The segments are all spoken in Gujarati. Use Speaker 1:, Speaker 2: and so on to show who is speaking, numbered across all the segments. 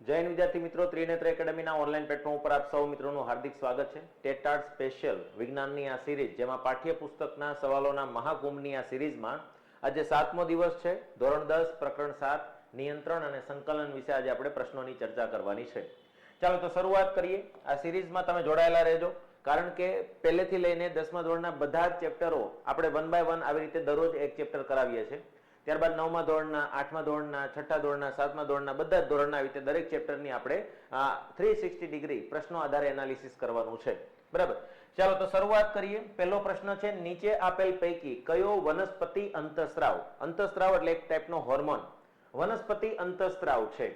Speaker 1: જય હિન્દ વિદ્યાર્થી મિત્રો, ત્રિનેત્ર એકેડમીના ઓનલાઈન પ્લેટફોર્મ ઉપર આપ સૌ મિત્રોનું હાર્દિક સ્વાગત છે। ટેટાર્ટ સ્પેશિયલ વિજ્ઞાનની આ સિરીઝ, જેમાં પાઠ્યપુસ્તકના સવાલોના મહાકુંભની આ સિરીઝમાં આજે 7મો દિવસ છે। ધોરણ 10 પ્રકરણ 7 નિયંત્રણ અને સંકલન વિશે આજે આપણે પ્રશ્નોની ચર્ચા કરવાની છે। ચાલો તો શરૂઆત કરીએ। આ સિરીઝમાં તમે જોડાયેલા રહેજો, કારણ કે પહેલેથી લઈને 10મા ધોરણના બધા જ ચેપ્ટરો આપણે 1 બાય 1 આવી રીતે દરરોજ એક ચેપ્ટર કરાવીએ છીએ। ત્યારબાદ 9મા ધોરણના, 8મા ધોરણના, 6ઠા ધોરણના, 7મા ધોરણના બધા જ ધોરણના આવી રીતે દરેક ચેપ્ટરની આપણે 360 ડિગ્રી પ્રશ્નો આધારે એનાલિસિસ કરવાનું છે, બરાબર। ચાલો તો શરૂઆત કરીએ। પહેલો પ્રશ્ન છે, નીચે આપેલ પૈકી કયો વનસ્પતિ અંતઃસ્ત્રાવ, અંતઃસ્ત્રાવ એટલે એક ટાઈપનો હોર્મોન, વનસ્પતિ અંતઃસ્ત્રાવ છે?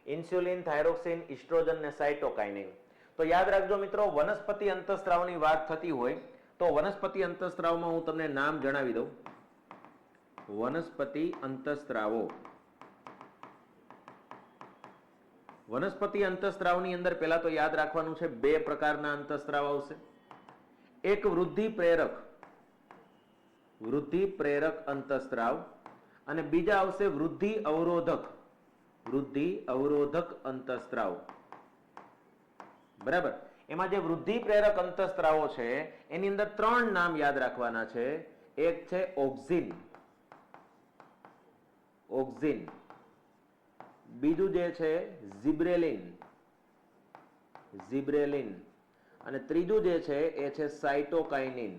Speaker 1: ઇન્સ્યુલિન, થાઇરોક્સિન, ઇસ્ટ્રોજન ને સાયટોકાઇનિન। તો યાદ રાખજો મિત્રો, વનસ્પતિ અંતઃસ્ત્રાવની વાત થતી હોય તો વનસ્પતિ અંતઃસ્ત્રાવમાં હું તમને નામ જણાવી દઉં। વનસ્પતિ અંતઃસ્ત્રાવો, વનસ્પતિ અંતઃસ્ત્રાવની અંદર પહેલા તો યાદ રાખવાનું છે, બે પ્રકારના અંતઃસ્ત્રાવ આવશે। એક વૃદ્ધિ પ્રેરક અંતઃસ્ત્રાવ અને બીજા આવશે વૃદ્ધિ અવરોધક અંતઃસ્ત્રાવ, બરાબર। એમાં જે વૃદ્ધિ પ્રેરક અંતઃસ્ત્રાવો છે એની અંદર ત્રણ નામ યાદ રાખવાના છે। એક છે ઓક્સિન, બીજું જે છે ઝિબ્રેલિન અને ત્રીજું જે છે એ છે સાયટોકાઇનિન।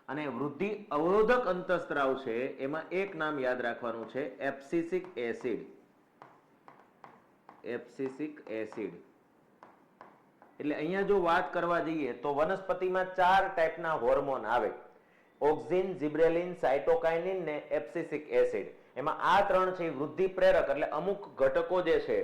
Speaker 1: અને વૃદ્ધિ અવરોધક અંતઃસ્ત્રાવ છે એમાં એક નામ યાદ રાખવાનું છે, એબ્સિસિક એસિડ। એટલે અહીંયા જો વાત કરવા જઈએ તો વનસ્પતિમાં 4 ટાઈપના હોર્મોન આવે, ઓક્સિન, ઝિબ્રેલિન, સાયટોકાઇનિન ને એબ્સિસિક એસિડ। એમાં આ ત્રણ છે વૃદ્ધિ પ્રેરક, એટલે અમુક ઘટકો જે છે,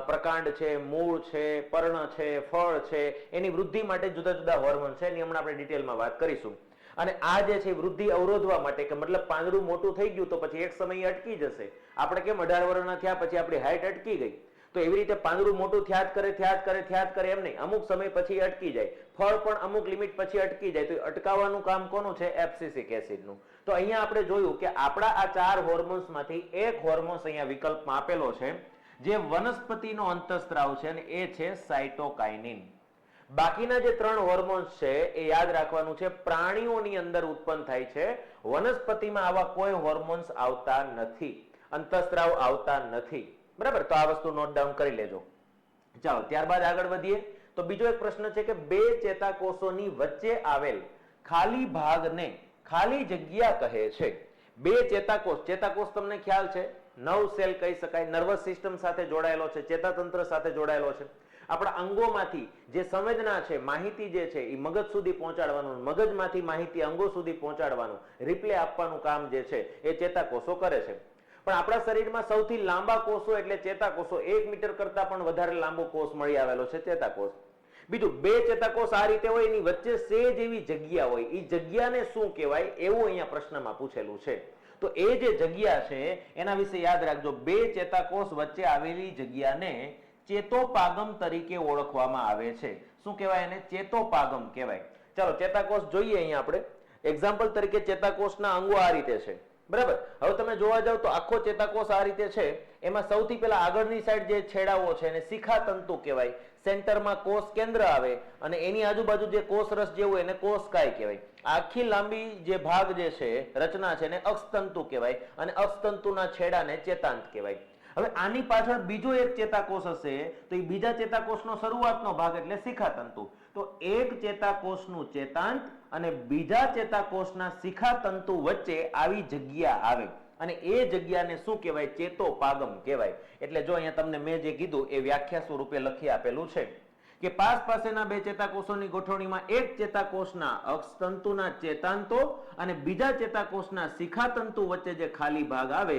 Speaker 1: પ્રકાંડ છે, મૂળ છે, પર્ણ છે, ફળ છે, એની વૃદ્ધિ માટે જુદા જુદા હોર્મોન છે, એની હમણાં આપણે ડિટેલમાં વાત કરીશું। અને આ જે છે વૃદ્ધિ અવરોધવા માટે, કે મતલબ પાંદડું મોટું થઈ ગયું તો પછી એક સમયે અટકી જશે। આપણે કેમ 18 વર્ષના થયા પછી આપણી હાઈટ અટકી ગઈ, તો એવી રીતે પાંદડું મોટું થયા જ કરે એમ નહીં, અમુક સમય પછી અટકી જાય। ફળ પણ અમુક લિમિટ પછી અટકી જાય, તો અટકાવવાનું કામ કોનું છે? એબ્સિસિક એસિડનું। તો અહીંયા આપણે જોયું કે આપણા આ 4 હોર્મોન્સમાંથી એક હોર્મોન્સ અહીંયા વિકલ્પમાં આપેલો છે જે વનસ્પતિનો અંતઃસ્ત્રાવ છે, અને એ છે સાયટોકાઇનિન। બાકીના જે 3 હોર્મોન્સ છે એ યાદ રાખવાનું છે, પ્રાણીઓની અંદર ઉત્પન્ન થાય છે, વનસ્પતિમાં આવા કોઈ હોર્મોન્સ આવતા નથી, અંતઃસ્ત્રાવ આવતા નથી, બરાબર। તો આ વસ્તુ નોટ ડાઉન કરી લેજો। ચાલો ત્યારબાદ આગળ વધીએ તો બીજો એક પ્રશ્ન છે કે બે ચેતાકોષોની વચ્ચે આવેલ ખાલી ભાગને ખાલી જગ્યા કહે છે। બે ચેતાકોષ તમને ખ્યાલ છે, નર્વ સેલ કહી શકાય, નર્વસ સિસ્ટમ સાથે જોડાયેલો છે, ચેતાતંત્ર સાથે જોડાયેલો છે। આપણા અંગોમાંથી જે સંવેદના છે, માહિતી જે છે એ મગજ સુધી પહોંચાડવાનું, મગજમાંથી માહિતી અંગો સુધી પહોંચાડવાનું, રિપ્લે આપવાનું કામ જે છે એ ચેતાકોષો કરે છે। પણ આપણા શરીરમાં સૌથી લાંબા કોષો એટલે ચેતાકોષો, 1 મીટર કરતા પણ વધારે લાંબો કોષ મળી આવેલો છે ચેતાકોષ। બીજું, બે ચેતાકોષ આ રીતે હોય, એની વચ્ચે સેજ એવી જગ્યા હોય, એ જગ્યાને શું કહેવાય એવું અહીંયા પ્રશ્નમાં પૂછેલું છે। તો એ જે જગ્યા છે એના વિશે યાદ રાખજો, બે ચેતાકોષ વચ્ચે આવેલી જગ્યાને ચેતોપાગમ તરીકે ઓળખવામાં આવે છે। શું કહેવાય એને? ચેતોપાગમ કહેવાય। ચાલો ચેતાકોષ જોઈએ અહીંયા આપણે એક્ઝામ્પલ તરીકે। ચેતાકોષના અંગો આ રીતે છે, બરાબર। હવે તમે જોવા જાવ તો આખો ચેતાકોષ આ રીતે છે, એમાં સૌથી પહેલા આગળની સાઈડ જે છેડાઓ છે એને શિખાતંતુ કહેવાય, સેન્ટરમાં કોષ કેન્દ્ર આવે અને એની આજુબાજુ જે કોષરસ જેવું એને કોષકાય કહેવાય। આખી લાંબી જે ભાગ જે છે, રચના છે, એને અક્ષતંતુ કહેવાય અને અક્ષતંતુના છેડાને ચેતાંત કહેવાય। હવે આની પાછળ બીજો એક ચેતાકોષ હશે તો એ બીજા ચેતાકોષનો શરૂઆતનો ભાગ એટલે શિખાતંતુ। તો એક ચેતાકોષનું ચેતાંત અને બીજા ચેતાકોષના શિખાતંતુ વચ્ચે આવી જગ્યા આવે અને એ જગ્યાને શું કહેવાય? ચેતોપાગમ કહેવાય। એટલે જો અહીંયા તમને મેં જે કીધું એ વ્યાખ્યા સ્વરૂપે લખી આપેલું છે કે પાસેના બે ચેતાકોષોની ગોઠવણીમાં એક ચેતાકોષના અક્ષતંતુના ચેતાંતો અને બીજા ચેતાકોષના શિખાતંતુ વચ્ચે જે ખાલી ભાગ આવે,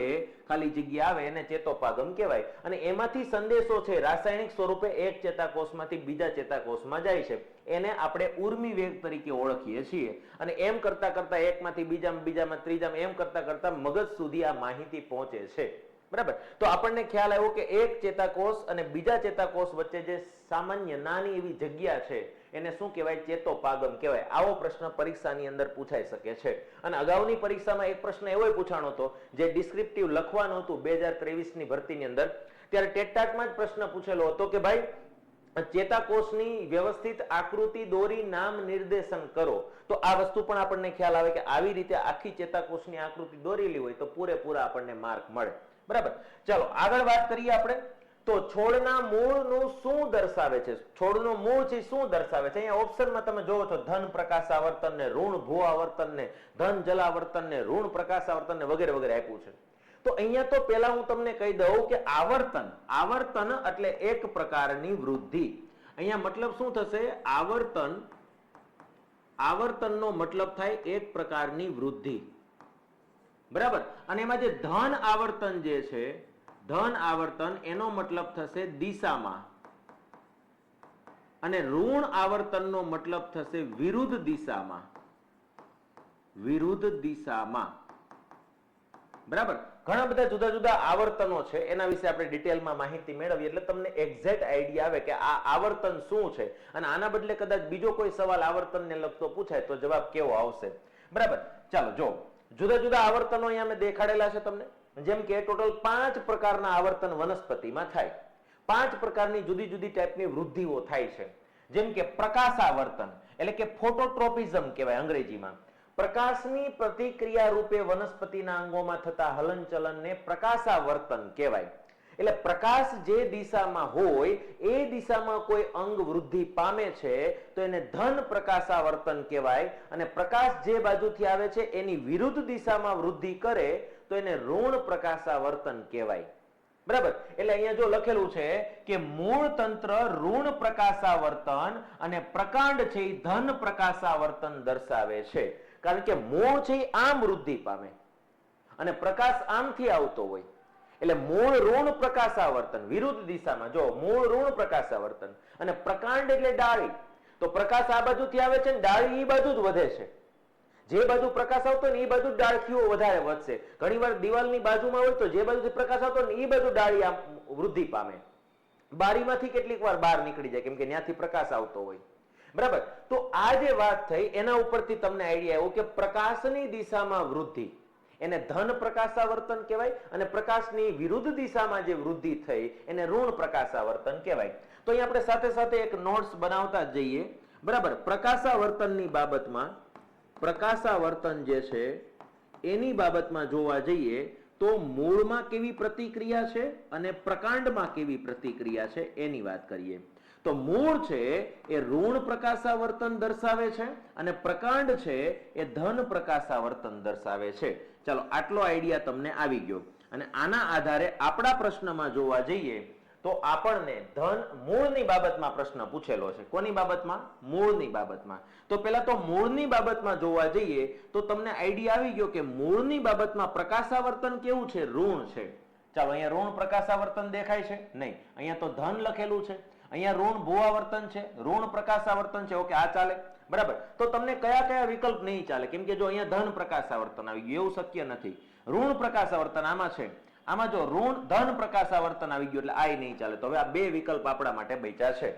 Speaker 1: ખાલી જગ્યા આવે, એને ચેતોપાગમ કહેવાય। અને એમાંથી સંદેશો છે રાસાયણિક સ્વરૂપે એક ચેતાકોષમાંથી બીજા ચેતાકોષમાં જાય છે, એને આપણે ઉર્મિ વેગ તરીકે ઓળખીએ છીએ। અને એમ કરતા કરતા એકમાંથી બીજામાં ત્રીજામાં એમ કરતા કરતા મગજ સુધી આ માહિતી પહોંચે છે, બરાબર। તો આપણને ખ્યાલ આવ્યો કે એક ચેતાકોષ અને બીજા ચેતાકોષ વચ્ચે જે સામાન્ય નાની એવી જગ્યા છે એને શું કહેવાય? ચેતોપાગમ કહેવાય. આવો પ્રશ્ન પરીક્ષાની અંદર પૂછાઈ શકે છે. અને અગાઉની પરીક્ષામાં એક પ્રશ્ન એવો પૂછાણો હતો જે ડિસ્ક્રિપ્ટિવ લખવાનું હતું 2023 ની ભરતીની અંદર, ત્યારે ટેટટાટમાં જ પ્રશ્ન પૂછેલો હતો કે ભાઈ ચેતાકોષની વ્યવસ્થિત આકૃતિ દોરી નામ નિર્દેશન કરો. તો આ વસ્તુ પણ આપણને ખ્યાલ આવે કે આવી રીતે આખી ચેતાકોષની આકૃતિ દોરેલી હોય તો પૂરેપૂરા આપણને માર્ક મળે. બરાબર, ચાલો આગળ વાત કરીએ આપણે. તો છોડના મૂળનું શું દર્શાવે છે? છોડનું મૂળ છે શું દર્શાવે છે? અહીંયા ઓપ્શનમાં તમે જોવો છો ધન પ્રકાશાવર્તન ને ઋણ ભૂઆવર્તન ને ધન જલાવર્તન ને ઋણ પ્રકાશાવર્તન ને વગેરે વગેરે આપ્યું છે. તો અહીંયા તો પહેલા હું તમને કહી દઉં કે આવર્તન એટલે એક પ્રકારની વૃદ્ધિ. અહીંયા મતલબ શું થશે? આવર્તનનો મતલબ થાય એક પ્રકારની વૃદ્ધિ. બરાબર, અને એમાં જે ધન આવર્તન જે છે, ધન આવર્તન એનો મતલબ થશે દિશામાં, અને ઋણ આવર્તનનો મતલબ થશે વિરુદ્ધ દિશામાં. વિરુદ્ધ દિશામાં. બરાબર, ઘણા બધા જુદા જુદા આવર્તનો છે, એના વિશે આપણે ડિટેલમાં માહિતી મેળવીએ એટલે તમને એક્ઝેક્ટ આઈડિયા આવે કે આ આવર્તન શું છે. અને આના બદલે કદાચ બીજો કોઈ સવાલ આવર્તનને લગતો પૂછાય તો જવાબ કેવો આવશે? બરાબર, ચાલો જો જુદા જુદા આવર્તનો અહીંયા મેં દેખાડેલા છે તમને. જેમ કે ટોટલ 5 પ્રકારના આવર્તન વનસ્પતિમાં થાય. 5 પ્રકારની જુદી જુદી ટાઈપની વૃદ્ધિઓ થાય છે. જેમ કે પ્રકાશાવર્તન એટલે કે ફોટોટ્રોપિઝમ કહેવાય અંગ્રેજીમાં. પ્રકાશની પ્રતિક્રિયા રૂપે વનસ્પતિના અંગોમાં થતા હલનચલનને પ્રકાશાવર્તન કહેવાય. એટલે પ્રકાશ જે દિશામાં હોય એ દિશામાં કોઈ અંગ વૃદ્ધિ પામે છે તો એને ધન પ્રકાશાવર્તન કહેવાય, અને પ્રકાશ જે બાજુથી આવે છે એની વિરુદ્ધ દિશામાં વૃદ્ધિ કરે તો એને ઋણ પ્રકાશાવર્તન કહેવાય. બરાબર, એટલે અહીંયા જો લખેલું છે કે મૂળ તંત્ર ઋણ પ્રકાશાવર્તન અને પ્રકાંડ છે એ ધન પ્રકાશાવર્તન દર્શાવે છે. કારણ કે મૂળ છે એ આમ વૃદ્ધિ પામે અને પ્રકાશ આમથી આવતો હોય એટલે મૂળ ઋણ પ્રકાશાવર્તન વિરુદ્ધ દિશામાં. જો મૂળ ઋણ પ્રકાશાવર્તન અને પ્રકાંડ એટલે ડાળી, તો પ્રકાશ આ બાજુથી આવે છે ને ડાળી એ બાજુ જ વધે છે. જે બાજુ પ્રકાશ આવતો ને એ બાજુ ડાળખીઓ વધારે વધશે. ઘણીવાર દિવાલની બાજુમાં હોય તો જે બાજુથી પ્રકાશ આવતો ને એ બાજુ ડાળી આમ વૃદ્ધિ પામે. બારીમાંથી કેટલીક વાર બહાર નીકળી જાય કેમ કે ત્યાંથી પ્રકાશ આવતો હોય. બરાબર, તો આ જે વાત થઈ એના ઉપરથી તમને આઈડિયા આવ્યો કે પ્રકાશની દિશામાં વૃદ્ધિ એને ધન પ્રકાશાવર્તન કહેવાય, અને પ્રકાશની વિરુદ્ધ દિશામાં જે વૃદ્ધિ થઈ એને ઋણ પ્રકાશાવર્તન કહેવાય. તો અહીં આપણે સાથે સાથે એક નોટ્સ બનાવતા જઈએ. બરાબર, પ્રકાશાવર્તનની બાબતમાં પ્રકાશાવર્તન જે છે એની બાબતમાં જોવા જઈએ તો મૂળમાં કેવી પ્રતિક્રિયા છે અને પ્રકાંડમાં કેવી પ્રતિક્રિયા છે એની વાત કરીએ. તો મૂળ છે એ ઋણ પ્રકાશાવર્તન દર્શાવે છે અને પ્રકાંડ છે એ ધન પ્રકાશાવર્તન દર્શાવે છે. ચાલો આટલો આઈડિયા તમને આવી ગયો. અને આના આધારે આપણા પ્રશ્નમાં જોવા જઈએ તો આપણને ધન મૂળની બાબતમાં પ્રશ્ન પૂછેલો છે. કોની બાબતમાં? મૂળની બાબતમાં. તો પહેલા તો મૂળની બાબતમાં જોવા જઈએ તો તમને આઈડિયા આવી ગયો કે મૂળની બાબતમાં પ્રકાશાવર્તન કેવું છે? ઋણ છે. ચાલો અહીંયા ઋણ પ્રકાશાવર્તન દેખાય છે? નહીં. અહીંયા તો ધન લખેલું છે. અહીંયા ઋણ ભૂઆવર્તન છે, ઋણ પ્રકાશાવર્તન છે. ઓકે, આ ચાલે. બરાબર, તો તમને કયા કયા વિકલ્પ નહીં ચાલે? કેમ કે જો અહીંયા ધન પ્રકાશાવર્તન આવી ગયું એવું શક્ય નથી. ઋણ પ્રકાશાવર્તન આમાં છે, આમાં જો ઋણ ધન પ્રકાશાવર્તન આવી ગયું એટલે આ નહીં ચાલે. તો હવે આ બે વિકલ્પ આપણા માટે બચ્યા છે.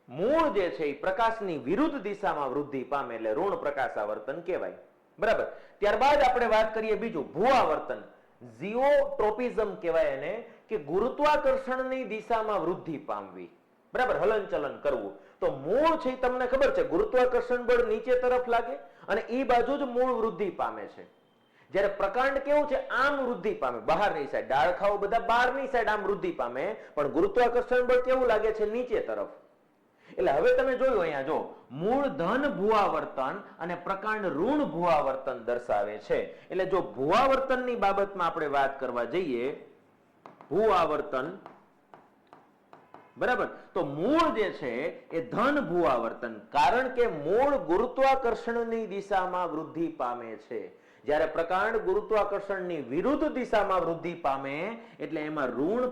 Speaker 1: મૂળ જે છે એ પ્રકાશની વિરુદ્ધ દિશામાં વૃદ્ધિ પામે એટલે ઋણ પ્રકાશાવર્તન કહેવાય. બરાબર, ત્યારબાદ આપણે વાત કરીએ બીજું ભૂઆવર્તન. ઝિઓટ્રોપિઝમ કહેવાય એને, કે ગુરુત્વાકર્ષણની દિશામાં વૃદ્ધિ પામવી. બરાબર, હલનચલન કરવું. તો મૂળ છે તમને ખબર છે ગુરુત્વાકર્ષણ બળ નીચે તરફ લાગે અને એ બાજુ જ મૂળ વૃદ્ધિ પામે છે. જ્યારે પ્રકાંડ કેવું છે? આમ વૃદ્ધિ પામે, બહારની સાઈડ. ડાળખાઓ બધા બહારની સાઈડ આમ વૃદ્ધિ પામે, પણ ગુરુત્વાકર્ષણ બળ કેવું લાગે છે? નીચે તરફ. એટલે હવે તમે જોયું અહીંયા જો મૂળ ધન ભૂઆવર્તન અને પ્રકાંડ ઋણ ભૂઆવર્તન દર્શાવે છે. એટલે જો ભૂઆવર્તનની બાબતમાં આપણે વાત કરવા જઈએ, ભૂઆવર્તન, બરાબર, તો મૂળ જે છે એ ધન ભૂઆવર્તન, કારણ કે મૂળ ગુરુત્વાકર્ષણની દિશામાં વૃદ્ધિ પામે છે. જ્યારે પ્રકાંડ ગુરુત્વાકર્ષણની વિરુદ્ધ દિશામાં વૃદ્ધિ પામે એટલે એમાં ઋણ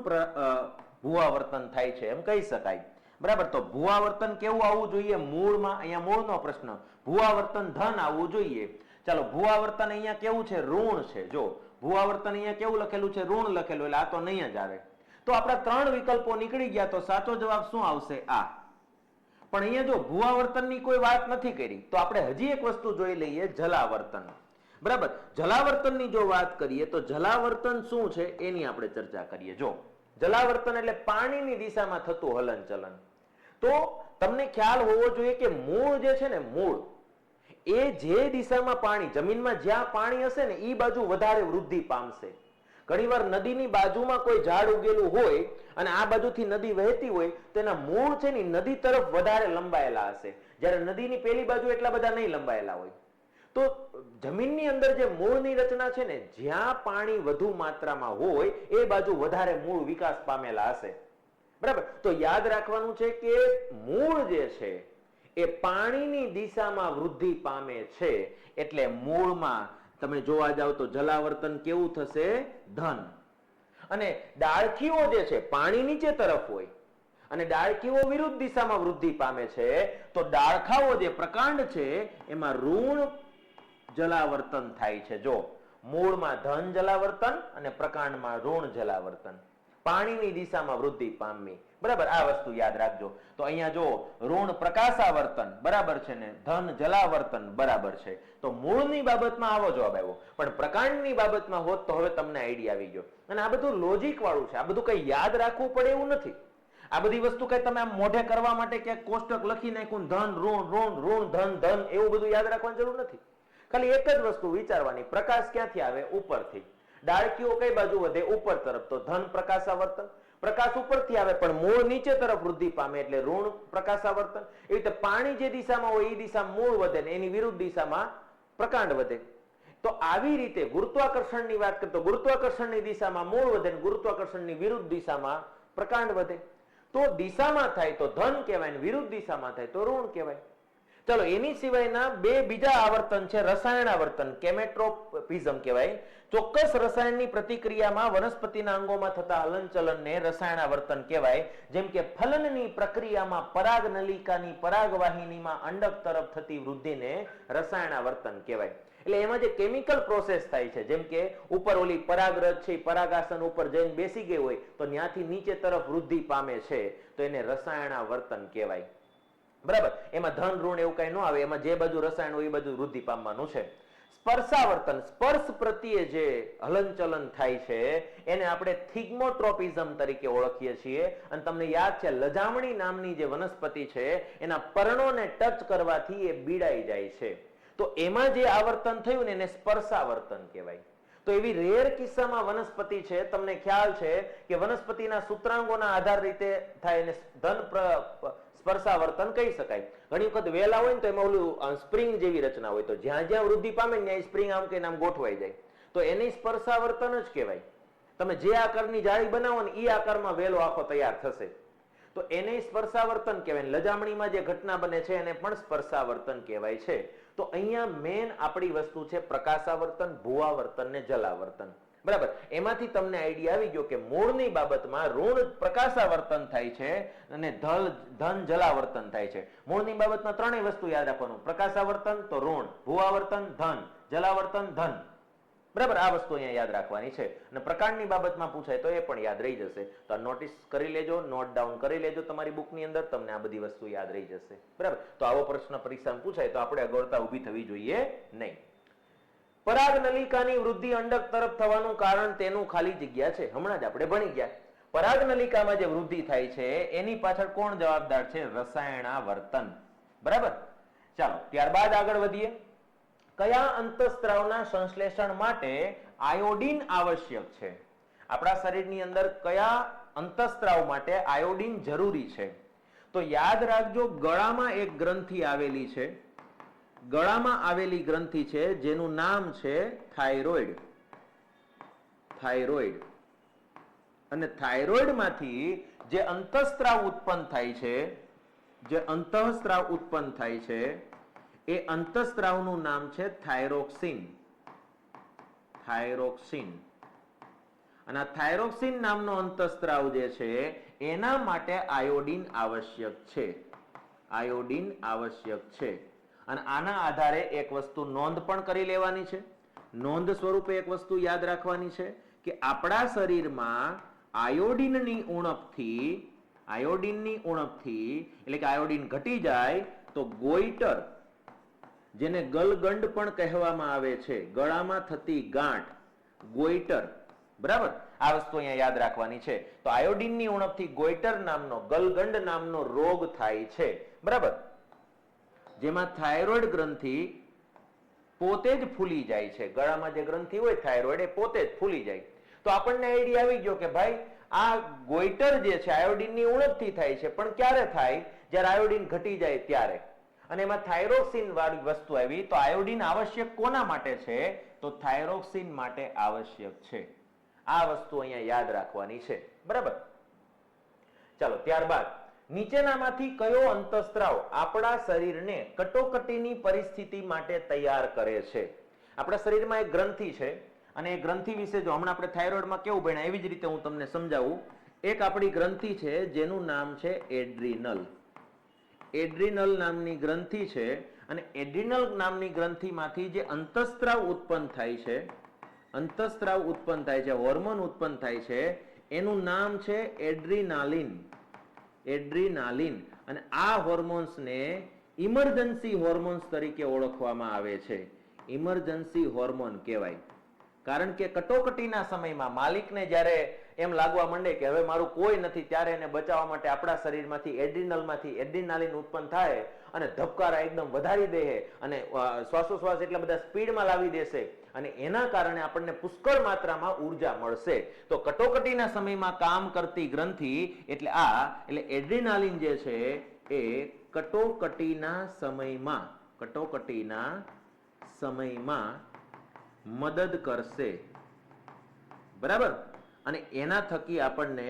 Speaker 1: ભૂઆવર્તન થાય છે એમ કહી શકાય. બરાબર, તો ભૂઆવર્તન કેવું આવવું જોઈએ? મૂળમાં. અહીંયા મૂળનો પ્રશ્ન. ભૂઆવર્તન ધન આવવું જોઈએ. ચાલો, ભૂઆવર્તન અહીંયા કેવું છે? ઋણ છે. જો ભૂઆવર્તન અહીંયા કેવું લખેલું છે? ઋણ લખેલું, એટલે આ તો નહીં જ આવે. તો આપણા 3 વિકલ્પો નીકળી ગયા. તો સાચો જવાબ શું આવશે? આ. પણ અહીંયા જો ભૂઆવર્તનની કોઈ વાત નથી કરી, તો આપણે હજી એક વસ્તુ જોઈ લઈએ, જલાવર્તન. બરાબર, જલાવર્તનની જો વાત કરીએ તો જલાવર્તન શું છે એની આપણે ચર્ચા કરીએ. જો જલાવર્તન એટલે પાણીની દિશામાં થતું હલનચલન. તો તમને ખ્યાલ હોવો જોઈએ કે મૂળ જે છે ને, મૂળ એ જે દિશામાં પાણી, જમીનમાં જ્યાં પાણી હશે ને એ બાજુ વધારે વૃદ્ધિ પામશે. ઘણીવાર નદીની બાજુમાં કોઈ ઝાડ ઉગેલું હોય અને આ બાજુથી નદી વહેતી હોય તો એના મૂળ છે ને નદી તરફ વધારે લંબાયેલા હશે, જ્યારે નદીની પેલી બાજુ એટલા બધા નહીં લંબાયેલા હોય. તો જમીનની અંદર જે મૂળની રચના છે ને, જ્યાં પાણી વધુ માત્રામાં હોય એ બાજુ વધારે મૂળ વિકાસ પામેલા હશે. બરાબર, તો યાદ રાખવાનું છે કે મૂળ જે છે એ પાણીની દિશામાં વૃદ્ધિ પામે છે, એટલે મૂળમાં તમે જોવા જાવ તો જલાવર્તન કેવું થશે? ધન. અને ડાળખીઓ જે છે પાણી નીચે તરફ હોય અને ડાળખીઓ વિરુદ્ધ દિશામાં વૃદ્ધિ પામે છે, તો ડાળખાઓ જે પ્રકાંડ છે એમાં ઋણ જલાવર્તન થાય છે. જો મૂળમાં ધન જલાવર્તન અને પ્રકાંડમાં ઋણ જલાવર્તન, પાણીની દિશામાં વૃદ્ધિ પામવી. બરાબર, આ વસ્તુ યાદ રાખજો. તો અહીંયા જો ઋણ પ્રકાશાવર્તન બરાબર છે ને ધન જલાવર્તન બરાબર છે, તો મૂળની બાબતમાં આવો જવાબ આવ્યો. પણ પ્રકાંડની બાબતમાં હોત તો હવે તમને આઈડિયા આવી ગયો. અને આ બધું લોજિક વાળું છે, આ બધું કઈ યાદ રાખવું પડે એવું નથી. આ બધી વસ્તુ કઈ તમે આમ મોઢે કરવા માટે ક્યાંક કોષ્ટક લખી નાખ્યું ધન ઋણ ઋણ ઋણ ધન ધન એવું બધું યાદ રાખવાની જરૂર નથી. ખાલી એક જ વસ્તુ વિચારવાની, પ્રકાશ ક્યાંથી આવે? ઉપરથી. ડાળકીઓ કઈ બાજુ વધે? ઉપર તરફ, તો ધન પ્રકાશાવર્તન. પ્રકાશ ઉપરથી આવે પણ મૂળ નીચે તરફ વૃદ્ધિ પામે એટલે ઋણ પ્રકાશાવર્તન. એવી રીતે પાણી જે દિશામાં હોય એ દિશામાં મૂળ વધે ને એની વિરુદ્ધ દિશામાં પ્રકાંડ વધે. તો આવી રીતે ગુરુત્વાકર્ષણની વાત કરીએ તો ગુરુત્વાકર્ષણની દિશામાં મૂળ વધે ને ગુરુત્વાકર્ષણની વિરુદ્ધ દિશામાં પ્રકાંડ વધે. તો દિશામાં થાય તો ધન કહેવાય ને વિરુદ્ધ દિશામાં થાય તો ઋણ કહેવાય. ચલો, એની સિવાયના બે બીજા આવર્તન છે, રસાયણાવર્તન, કેમેટ્રોપિઝમ કહેવાય. ચોક્કસ રસાયણની પ્રતિક્રિયામાં વનસ્પતિના અંગોમાં થતા હલનચલનને રસાયણાવર્તન કહેવાય. જેમ કે ફલનની પ્રક્રિયામાં પરાગ નલિકાની પરાગવાહિનીમાં અંડક તરફ થતી વૃદ્ધિને રસાયણાવર્તન કહેવાય. એટલે એમાં જે કેમિકલ પ્રોસેસ થાય છે, જેમ કે ઉપર ઓલી પરાગરજ છે પરાગાસન ઉપર જઈને બેસી ગઈ હોય તો ત્યાંથી નીચે તરફ વૃદ્ધિ પામે છે, તો એને રસાયણાવર્તન કહેવાય. બરાબર, એમાં ધન ઋણ એવું કઈ ન આવે, એમાં જે બાજુ રસાયણ હોય એ બાજુ વૃદ્ધિ પામવાનું છે. સ્પર્શાવર્તન, સ્પર્શ પ્રત્યે જે હલનચલન થાય છે એને આપણે થિગ્મોટ્રોપિઝમ તરીકે ઓળખીએ છીએ. અને તમને યાદ છે લજામણી નામની જે વનસ્પતિ છે એના પર્ણોને ટચ કરવાથી એ બીડાઈ જાય છે, તો એમાં જે આવર્તન થયું ને એને સ્પર્શાવર્તન કહેવાય. તો એવી રેર કિસ્સામાં વનસ્પતિ છે, તમને ખ્યાલ છે કે વનસ્પતિના સૂત્રાંગોના આધાર રીતે થાય એને ધન સ્પર્શાવર્તન કહી શકાય. ઘણી વખત વેલા હોય ને તો એમાં ઓલું સ્પ્રિંગ જેવી રચના હોય, તો જ્યાં જ્યાં વૃદ્ધિ પામે ને ત્યાં સ્પ્રિંગ આમ કે આમ ગોઠવાઈ જાય, તો એને સ્પર્શાવર્તન જ કહેવાય. તમે જે આકારની જાળી બનાવો ને એ આકારમાં વેલો આખો તૈયાર થશે, તો એને સ્પર્શાવર્તન કહેવાય. લજામણીમાં જે ઘટના બને છે એને પણ સ્પર્શાવર્તન કહેવાય છે. તો અહીંયા મેન આપણી વસ્તુ છે પ્રકાશાવર્તન, ભૂઆવર્તન ને જલાવર્તન. બરાબર, એમાંથી તમને આઈડિયા આવી ગયો કે મૂળની બાબતમાં ઋણ પ્રકાશાવર્તન થાય છે અને ધન જલાવર્તન થાય છે. મૂળની બાબતમાં ત્રણેય વસ્તુ યાદ રાખવાનું, પ્રકાશાવર્તન તો ઋણ, ભૂઆવર્તન ધન, જલાવર્તન ધન. બરાબર, આ વસ્તુ અહીંયા યાદ રાખવાની છે. અને પ્રકાંડની બાબતમાં પૂછાય તો એ પણ યાદ રહી જશે. તો નોટિસ કરી લેજો, નોટ ડાઉન કરી લેજો તમારી બુકની અંદર, તમને આ બધી વસ્તુ યાદ રહી જશે. બરાબર, તો આવો પ્રશ્ન પરીક્ષામાં પૂછાય તો આપણે અગવડતા ઊભી થવી જોઈએ નહીં. પરાગ નલિકાની વૃદ્ધિ અંડક તરફ થવાનું કારણ તેનું ખાલી જગ્યા છે, હમણાં જ આપણે ભણી ગયા. પરાગ નલિકામાં જે વૃદ્ધિ થાય છે એની પાછળ કોણ જવાબદાર છે? રસાયણાવર્તન. બરાબર, ચાલો ત્યારબાદ આગળ વધીએ. કયા અંતઃસ્ત્રાવના સંશ્લેષણ માટે આયોડીન આવશ્યક છે? આપણા શરીરની અંદર કયા અંતઃસ્ત્રાવ માટે આયોડીન જરૂરી છે? તો યાદ રાખજો, ગળામાં એક ગ્રંથિ આવેલી છે, ગળામાં આવેલી ગ્રંથિ છે જેનું નામ છે થાઇરોઇડ. થાઇરોઇડ. અને થાઇરોઇડ માંથી જે અંતઃસ્ત્રાવ ઉત્પન્ન થાય છે, જે અંતઃસ્ત્રાવ ઉત્પન્ન થાય છે એ અંતઃસ્ત્રાવનું નામ છે થાઇરોક્સિન. થાઇરોક્સિન. અને આ થાઇરોક્સિન નામનો અંતઃસ્ત્રાવ જે છે એના માટે આયોડીન આવશ્યક છે. આયોડીન આવશ્યક છે. અને આના આધારે એક વસ્તુ નોંધ પણ કરી લેવાની છે. નોંધ સ્વરૂપે એક વસ્તુ યાદ રાખવાની છે કે આપણા શરીરમાં આયોડીનની ઉણપથી આયોડિનની ઉણપથી એટલે કે આયોડિન ઘટી જાય તો ગોઈટર, જેને ગલગંડ પણ કહેવામાં આવે છે, ગળામાં થતી ગાંઠ, ગોઈટર, બરાબર, આ વસ્તુ અહીંયા યાદ રાખવાની છે. તો આયોડિનની ઉણપથી ગોઈટર નામનો, ગલગંડ નામનો રોગ થાય છે, બરાબર, જેમાં થાઇરોઇડ ગ્રંથિ પોતે જ ફૂલી જાય છે. ગળામાં જે ગ્રંથિ હોય થાઇરોઇડ, એ પોતે જ ફૂલી જાય. તો આપણને આઈડિયા આવી ગયો કે ભાઈ આ ગોઈટર જે છે આયોડિનની ઉણપથી થાય છે, પણ ક્યારે થાય? જ્યારે આયોડિન ઘટી જાય ત્યારે. અને એમાં થાઇરોક્સિન વાળી વસ્તુ આવી. તો આયોડિન આવશ્યક કોના માટે છે? તો થાઇરોક્સિન માટે આવશ્યક છે. આ વસ્તુ અહીંયા યાદ રાખવાની છે, બરાબર. ચાલો, ત્યારબાદ નીચેનામાંથી કયો અંતઃસ્ત્રાવ આપણા શરીરને કટોકટીની પરિસ્થિતિ માટે તૈયાર કરે છે? આપણા શરીરમાં એક ગ્રંથિ છે, અને એ ગ્રંથિ વિશે જો હમણાં આપણે થાઇરોઇડમાં કેવું ભણ્યા એવી જ રીતે હું તમને સમજાવું. એક આપણી ગ્રંથિ છે જેનું નામ છે એડ્રિનલ. એડ્રિનલ નામની ગ્રંથિ છે, અને એડ્રિનલ નામની ગ્રંથિમાંથી જે અંતઃસ્ત્રાવ ઉત્પન્ન થાય છે, અંતઃસ્ત્રાવ ઉત્પન્ન થાય છે, હોર્મોન ઉત્પન્ન થાય છે, એનું નામ છે એડ્રિનાલિન. એડ્રિનાલિન. અને આ હોર્મોન્સને ઇમરજન્સી હોર્મોન્સ તરીકે ઓળખવામાં આવે છે. ઇમરજન્સી હોર્મોન કહેવાય. કારણ કે કટોકટીના સમયમાં માલિકને જ્યારે એમ લાગવા માંડે કે હવે મારું કોઈ નથી, ત્યારે એને બચાવવા માટે આપણા શરીરમાંથી એડ્રિનલમાંથી એડ્રિનાલિન ઉત્પન્ન થાય અને ધબકારા એકદમ વધારી દે અને શ્વાસોશ્વાસ એટલા બધા સ્પીડમાં લાવી દેશે, અને એના કારણે આપણને પુષ્કળ માત્રામાં ઉર્જા મળશે. તો કટોકટીના સમયમાં કામ કરતી ગ્રંથિ એટલે એટલે એડ્રિનાલિન જે છે એ કટોકટીના સમયમાં મદદ કરશે, બરાબર. અને એના થકી આપણને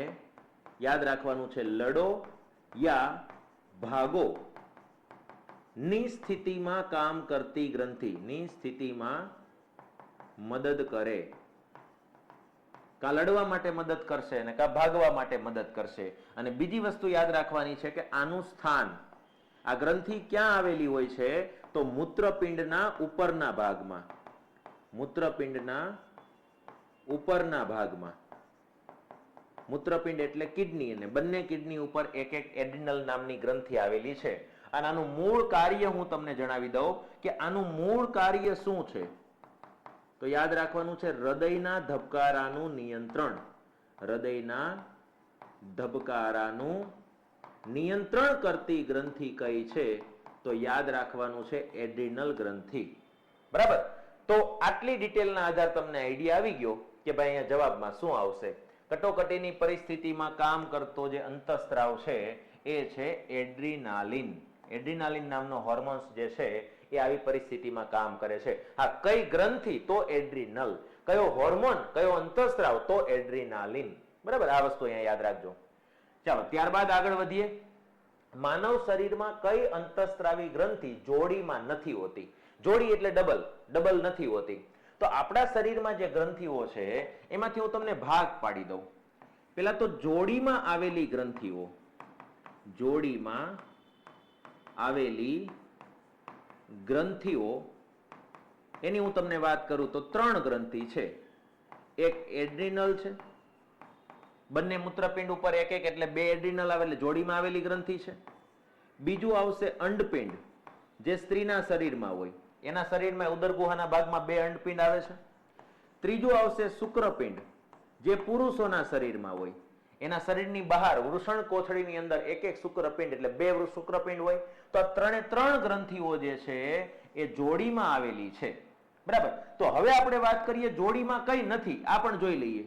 Speaker 1: યાદ રાખવાનું છે લડો યા ભાગો ની સ્થિતિમાં કામ કરતી ગ્રંથિ, ની સ્થિતિમાં મદદ કરે. કા લડવા માટે મદદ કરશે અને કા ભાગવા માટે મદદ કરશે. અને બીજી વસ્તુ યાદ રાખવાની છે કે આનું સ્થાન, આ ગ્રંથિ ક્યાં આવેલી હોય છે? તો મૂત્રપિંડના ઉપરના ભાગમાં. મૂત્રપિંડના ઉપરના ભાગમાં. મૂત્રપિંડ એટલે કિડની, અને બંને કિડની ઉપર એક એક એડ્રિનલ નામની ગ્રંથિ આવેલી છે. અને આનું મૂળ કાર્ય હું તમને જણાવી દઉં કે આનું મૂળ કાર્ય શું છે. તો યાદ રાખવાનું છે હૃદયના ધબકારાનું નિયંત્રણ. હૃદયના ધબકારાનું નિયંત્રણ કરતી ગ્રંથિ કઈ છે? તો યાદ રાખવાનું છે એડ્રિનલ ગ્રંથિ, બરાબર. તો આટલી ડિટેલના આધાર તમને આઈડિયા આવી ગયો કે ભાઈ અહીંયા જવાબમાં શું આવશે. કટોકટીની પરિસ્થિતિમાં કામ કરતો જે અંતઃસ્ત્રાવ છે એ છે એડ્રિનાલિન. એડ્રિનાલિન નામનો હોર્મોન્સ જે છે એ આવી પરિસ્થિતિમાં કામ કરે છે. હા, કઈ ગ્રંથિ? તો એડ્રિનલ. કયો હોર્મોન, કયો અંતઃસ્ત્રાવ? તો એડ્રિનાલિન, બરાબર. આ વસ્તુ અહીંયા યાદ રાખજો. ચાલો, ત્યારબાદ આગળ વધીએ. માનવ શરીરમાં કઈ અંતઃસ્ત્રાવી ગ્રંથિ જોડીમાં નથી હોતી? જોડી એટલે ડબલ નથી હોતી. તો આપણા શરીરમાં જે ગ્રંથિઓ છે એમાંથી હું તમને ભાગ પાડી દઉં. પેલા તો જોડીમાં આવેલી ગ્રંથિઓ, જોડીમાં આવેલી ગ્રંથિઓ એની હું તમને વાત કરું તો 3 ગ્રંથિ છે. એક એડ્રિનલ છે, બંને મૂત્રપિંડ ઉપર એક એક એટલે 2 એડ્રિનલ આવે એટલે જોડીમાં આવેલી ગ્રંથિ છે. બીજું આવશે અંડપિંડ, જે સ્ત્રીના શરીરમાં હોય, એના શરીરમાં ઉદર ગુહાના ભાગમાં 2 અંડપિંડ આવે છે. ત્રીજું આવશે શુક્રપિંડ, જે પુરુષોના શરીરમાં હોય, એના શરીરની બહાર વૃષણ કોથળીની અંદર એક એક શુક્રપિંડ એટલે 2 શુક્રપિંડ હોય. તો આ 3 ગ્રંથિઓ જે છે એ જોડીમાં આવેલી છે, બરાબર. તો હવે આપણે વાત કરીએ જોડીમાં કઈ નથી, આ પણ જોઈ લઈએ.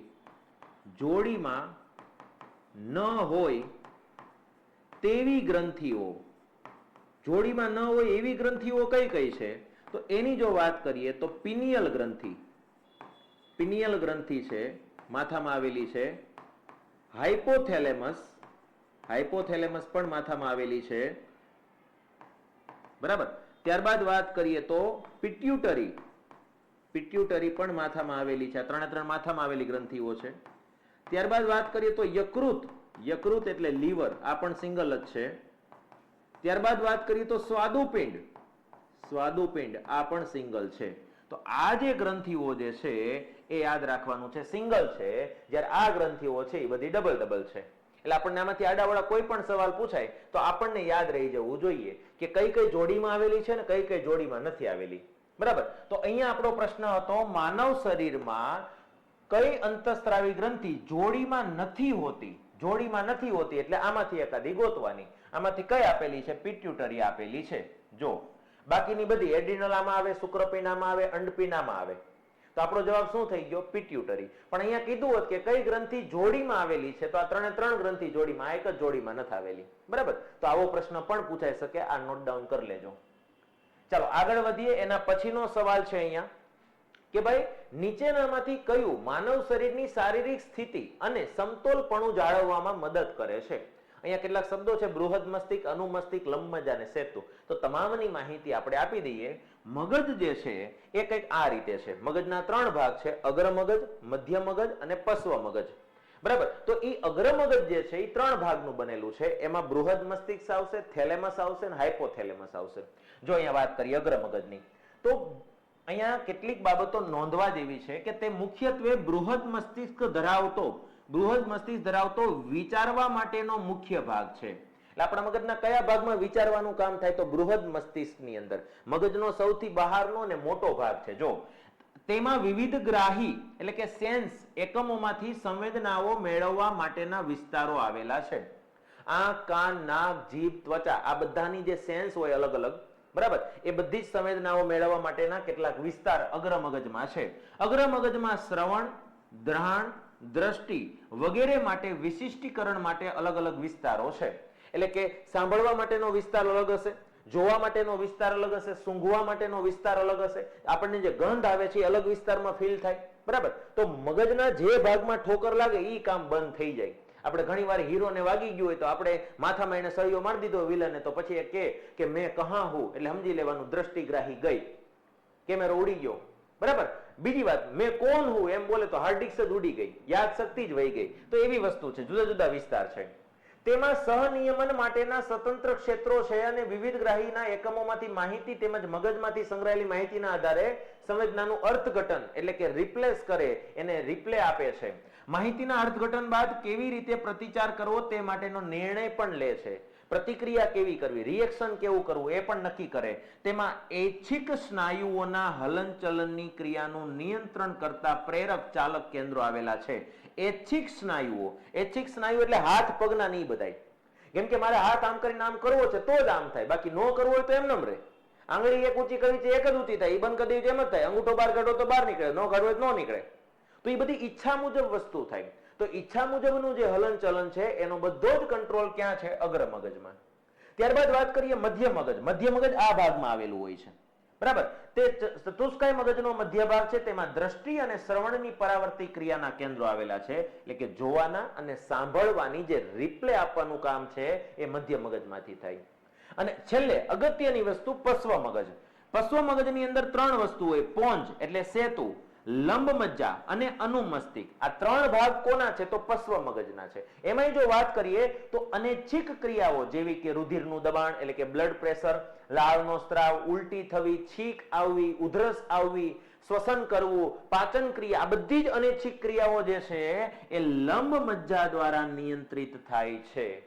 Speaker 1: જોડીમાં ન હોય તેવી ગ્રંથિઓ, જોડીમાં ન હોય એવી ગ્રંથિઓ કઈ કઈ છે? તો એની જો વાત કરીએ તો પિનિયલ ગ્રંથિ. પિનિયલ ગ્રંથિ છે, માથામાં આવેલી છે. હાઇપોથેલેમસ, હાઇપોથેલેમસ પણ માથામાં આવેલી છે, બરાબર. ત્યારબાદ વાત કરીએ તો પિટ્યુટરી, પિટ્યુટરી પણ માથામાં આવેલી છે. આ 3 માથામાં આવેલી ગ્રંથિઓ છે. ત્યારબાદ વાત કરીએ તો યકૃત, યકૃત એટલે લીવર, આ પણ સિંગલ જ છે. ત્યારબાદ વાત કરીએ તો સ્વાદુપિંડ, સ્વાદુપિંડ આ પણ સિંગલ છે. તો આ જે ગ્રંથિઓ જે છે એ યાદ રાખવાનું છે સિંગલ છે, જ્યારે આ ગ્રંથિઓ છે એ બધી ડબલ છે. એટલે આપણને આમાંથી આડાવાળા કોઈ પણ સવાલ પૂછાય તો આપણને યાદ રહી જવું જોઈએ કે કઈ કઈ જોડીમાં આવેલી છે ને કઈ કઈ જોડીમાં નથી આવેલી. બરાબર, તો અહીંયા આપણો પ્રશ્ન હતો માનવ શરીરમાં કઈ અંતઃસ્ત્રાવી ગ્રંથિ જોડીમાં નથી હોતી. જોડીમાં નથી હોતી એટલે આમાંથી એકાદી ગોતવાની. આમાંથી કઈ આપેલી છે? પિટ્યુટરી આપેલી છે. જો બાકીની બધી એડ્રિનલ આમાં આવે, શુક્રપિંડામાં આવે, અંડપિંડામાં આવે. તો આપણો જવાબ શું થઈ ગયો? પિટ્યુટરી. પણ અહીંયા કીધું હોત કે કઈ ગ્રંથિ જોડીમાં આવેલી છે, તો આ ત્રણે ત્રણ ગ્રંથિ જોડીમાં, આ એક જ જોડીમાં નથી આવેલી. બરાબર, તો આવો પ્રશ્ન પણ પૂછાઈ શકે. આ નોટ ડાઉન કરી લેજો. ચાલો આગળ વધીએ. એના પછીનો સવાલ છે અહીંયા કે ભાઈ નીચેનામાંથી કયું માનવ શરીરની શારીરિક સ્થિતિ અને સમતોલપણું જાળવવામાં મદદ કરે છે? અહીંયા કેટલાક શબ્દો છે: બૃહદ મસ્તિષ્ક, અનુમસ્તિષ્ક, લંબમજ્જા અને સેતુ. તો તમામની માહિતી આપણે આપી દઈએ. મગજ જે છે એ કંઈક આ રીતે છે. મગજના ત્રણ ભાગ છે: અગ્ર મગજ, મધ્ય મગજ અને પશ્વ મગજ. બરાબર, તો એ અગ્ર મગજ જે છે એ ત્રણ ભાગનું બનેલું છે. એમાં બૃહદ મસ્તિષ્ક આવશે, થેલેમસ આવશે અને હાઇપોથેલેમસ આવશે. જો અહીંયા વાત કરીએ અગ્ર મગજની, તો અહીંયા કેટલીક બાબતો નોંધવા જેવી છે કે તે મુખ્યત્વે બૃહદ મસ્તિષ્ક ધરાવતો વિચારવા માટેનો મુખ્ય ભાગ છે. એટલે આપણા મગજના કયા ભાગમાં વિચારવાનું કામ થાય? તો બૃહદ મસ્તિષ્કની અંદર. મગજનો સૌથી બહારનો અને મોટો ભાગ છે. જો તેમાં વિવિધ ગ્રાહી એટલે કે સેન્સ એકમોમાંથી સંવેદનાઓ મેળવવા માટેના વિસ્તારો આવેલા છે. આંખ, કાન, નાક, જીભ, ત્વચા, આ બધાની જે સેન્સ હોય અલગ અલગ, બરાબર, એ બધી જ સંવેદનાઓ મેળવવા માટેના કેટલાક વિસ્તાર અગ્ર મગજમાં છે. અગ્ર મગજમાં શ્રવણ, દ્રહણ, દ્રષ્ટિ વગેરે માટે વિશિષ્ટીકરણ માટે અલગ અલગ વિસ્તારો છે. એટલે કે સાંભળવા માટેનો વિસ્તાર અલગ હશે, જોવા માટેનો વિસ્તાર અલગ હશે, સૂંઘવા માટેનો વિસ્તાર અલગ હશે, આપણને જે ગંધ આવે છે એ અલગ વિસ્તારમાં ફીલ થાય. બરાબર, તો મગજના જે ભાગમાં ઠોકર લાગે એ કામ બંધ થઈ જાય. આપણે ઘણીવાર હીરોને વાગી ગયું હોય તો આપણે માથામાં એને સળિયો મારી દીધો વિલને, તો પછી એ કે મેં કહા હું, એટલે સમજી લેવાનું દ્રષ્ટિગ્રાહી ગઈ, કેમેરો ઉડી ગયો. બરાબર, બીજી વાત, મેં કોણ હું એમ બોલે તો હાર્ડ ડિસ્ક જ ઉડી ગઈ, યાદ શક્તિ જ વહી ગઈ. તો એવી વસ્તુ છે, જુદા જુદા વિસ્તાર છે. તેમાં સહનિયમન માટેના સ્વતંત્ર ક્ષેત્રો છે અને વિવિધ ગ્રાહીના એકમોમાંથી માહિતી તેમજ મગજમાંથી સંગ્રહાયેલી માહિતીના આધારે સંવેદનાનું અર્થઘટન એટલે કે રિપ્લેસ કરે, એને રિપ્લે આપે છે. માહિતીના અર્થઘટન બાદ કેવી રીતે પ્રતિચાર કરવો તે માટેનો નિર્ણય પણ લે છે. પ્રતિક્રિયા કેવી કરવી, રિએક્શન કેવું કરવું એ પણ નક્કી કરે. તેમાં ઐચ્છિક સ્નાયુઓના હલનચલનની ક્રિયાનું નિયંત્રણ કરતા પ્રેરક ચાલક કેન્દ્રો આવેલા છે. ઐચ્છિક સ્નાયુઓ એટલે હાથ પગના નહીં બધાય. કેમ કે મારે હાથ આમ કરીને આમ કરવો છે તો જ આમ થાય, બાકી ન કરવો હોય તો એમ નમ રહે. આંગળી એક ઊંચી કરવી છે એક જ ઊંચી થાય, એ બંધ કરી દેવી એમ જ થાય. અંગૂઠો બહાર કાઢો તો બહાર નીકળે, ન કાઢવો તો ન નીકળે. તો એ બધી ઈચ્છા મુજબ વસ્તુ થાય. તો ઈચ્છા મુજબનું જે હલનચલન છે એનો બધો જ કંટ્રોલ ક્યાં છે? અગ્ર મગજમાં. ત્યારબાદ વાત કરીએ મધ્ય મગજ. મધ્ય મગજ આ ભાગમાં આવેલું હોય છે. બરાબર, તે ચતુષ્કાય મગજનો મધ્ય ભાગ છે. તેમાં દ્રષ્ટિ અને શ્રવણની પરાવર્તી ક્રિયાના કેન્દ્રો આવેલા છે. એટલે કે જોવાના અને સાંભળવાની જે રિપ્લે આપવાનું કામ છે એ મધ્ય મગજમાંથી થાય. અને છેલ્લે અગત્યની વસ્તુ પશ્વ મગજ. પશ્વ મગજની અંદર ત્રણ વસ્તુ હોય: પોંજ એટલે સેતુ, લંબમજ્જા અને અનુમસ્તિષ્ક. આ ત્રણ ભાગ કોના છે? તો પશ્વ મગજના છે. એમાં જો વાત કરીએ તો અનૈચ્છિક ક્રિયાઓ જેવી કે રુધિરનું દબાણ એટલે કે બ્લડ પ્રેશર, લાળનો સ્ત્રાવ, ઉલટી થવી, છીંક આવવી, ઉધરસ આવવી, શ્વસન કરવું, પાચન ક્રિયા, આ બધી જ અનૈચ્છિક ક્રિયાઓ જે છે એ લંબમજ્જા દ્વારા નિયંત્રિત થાય છે.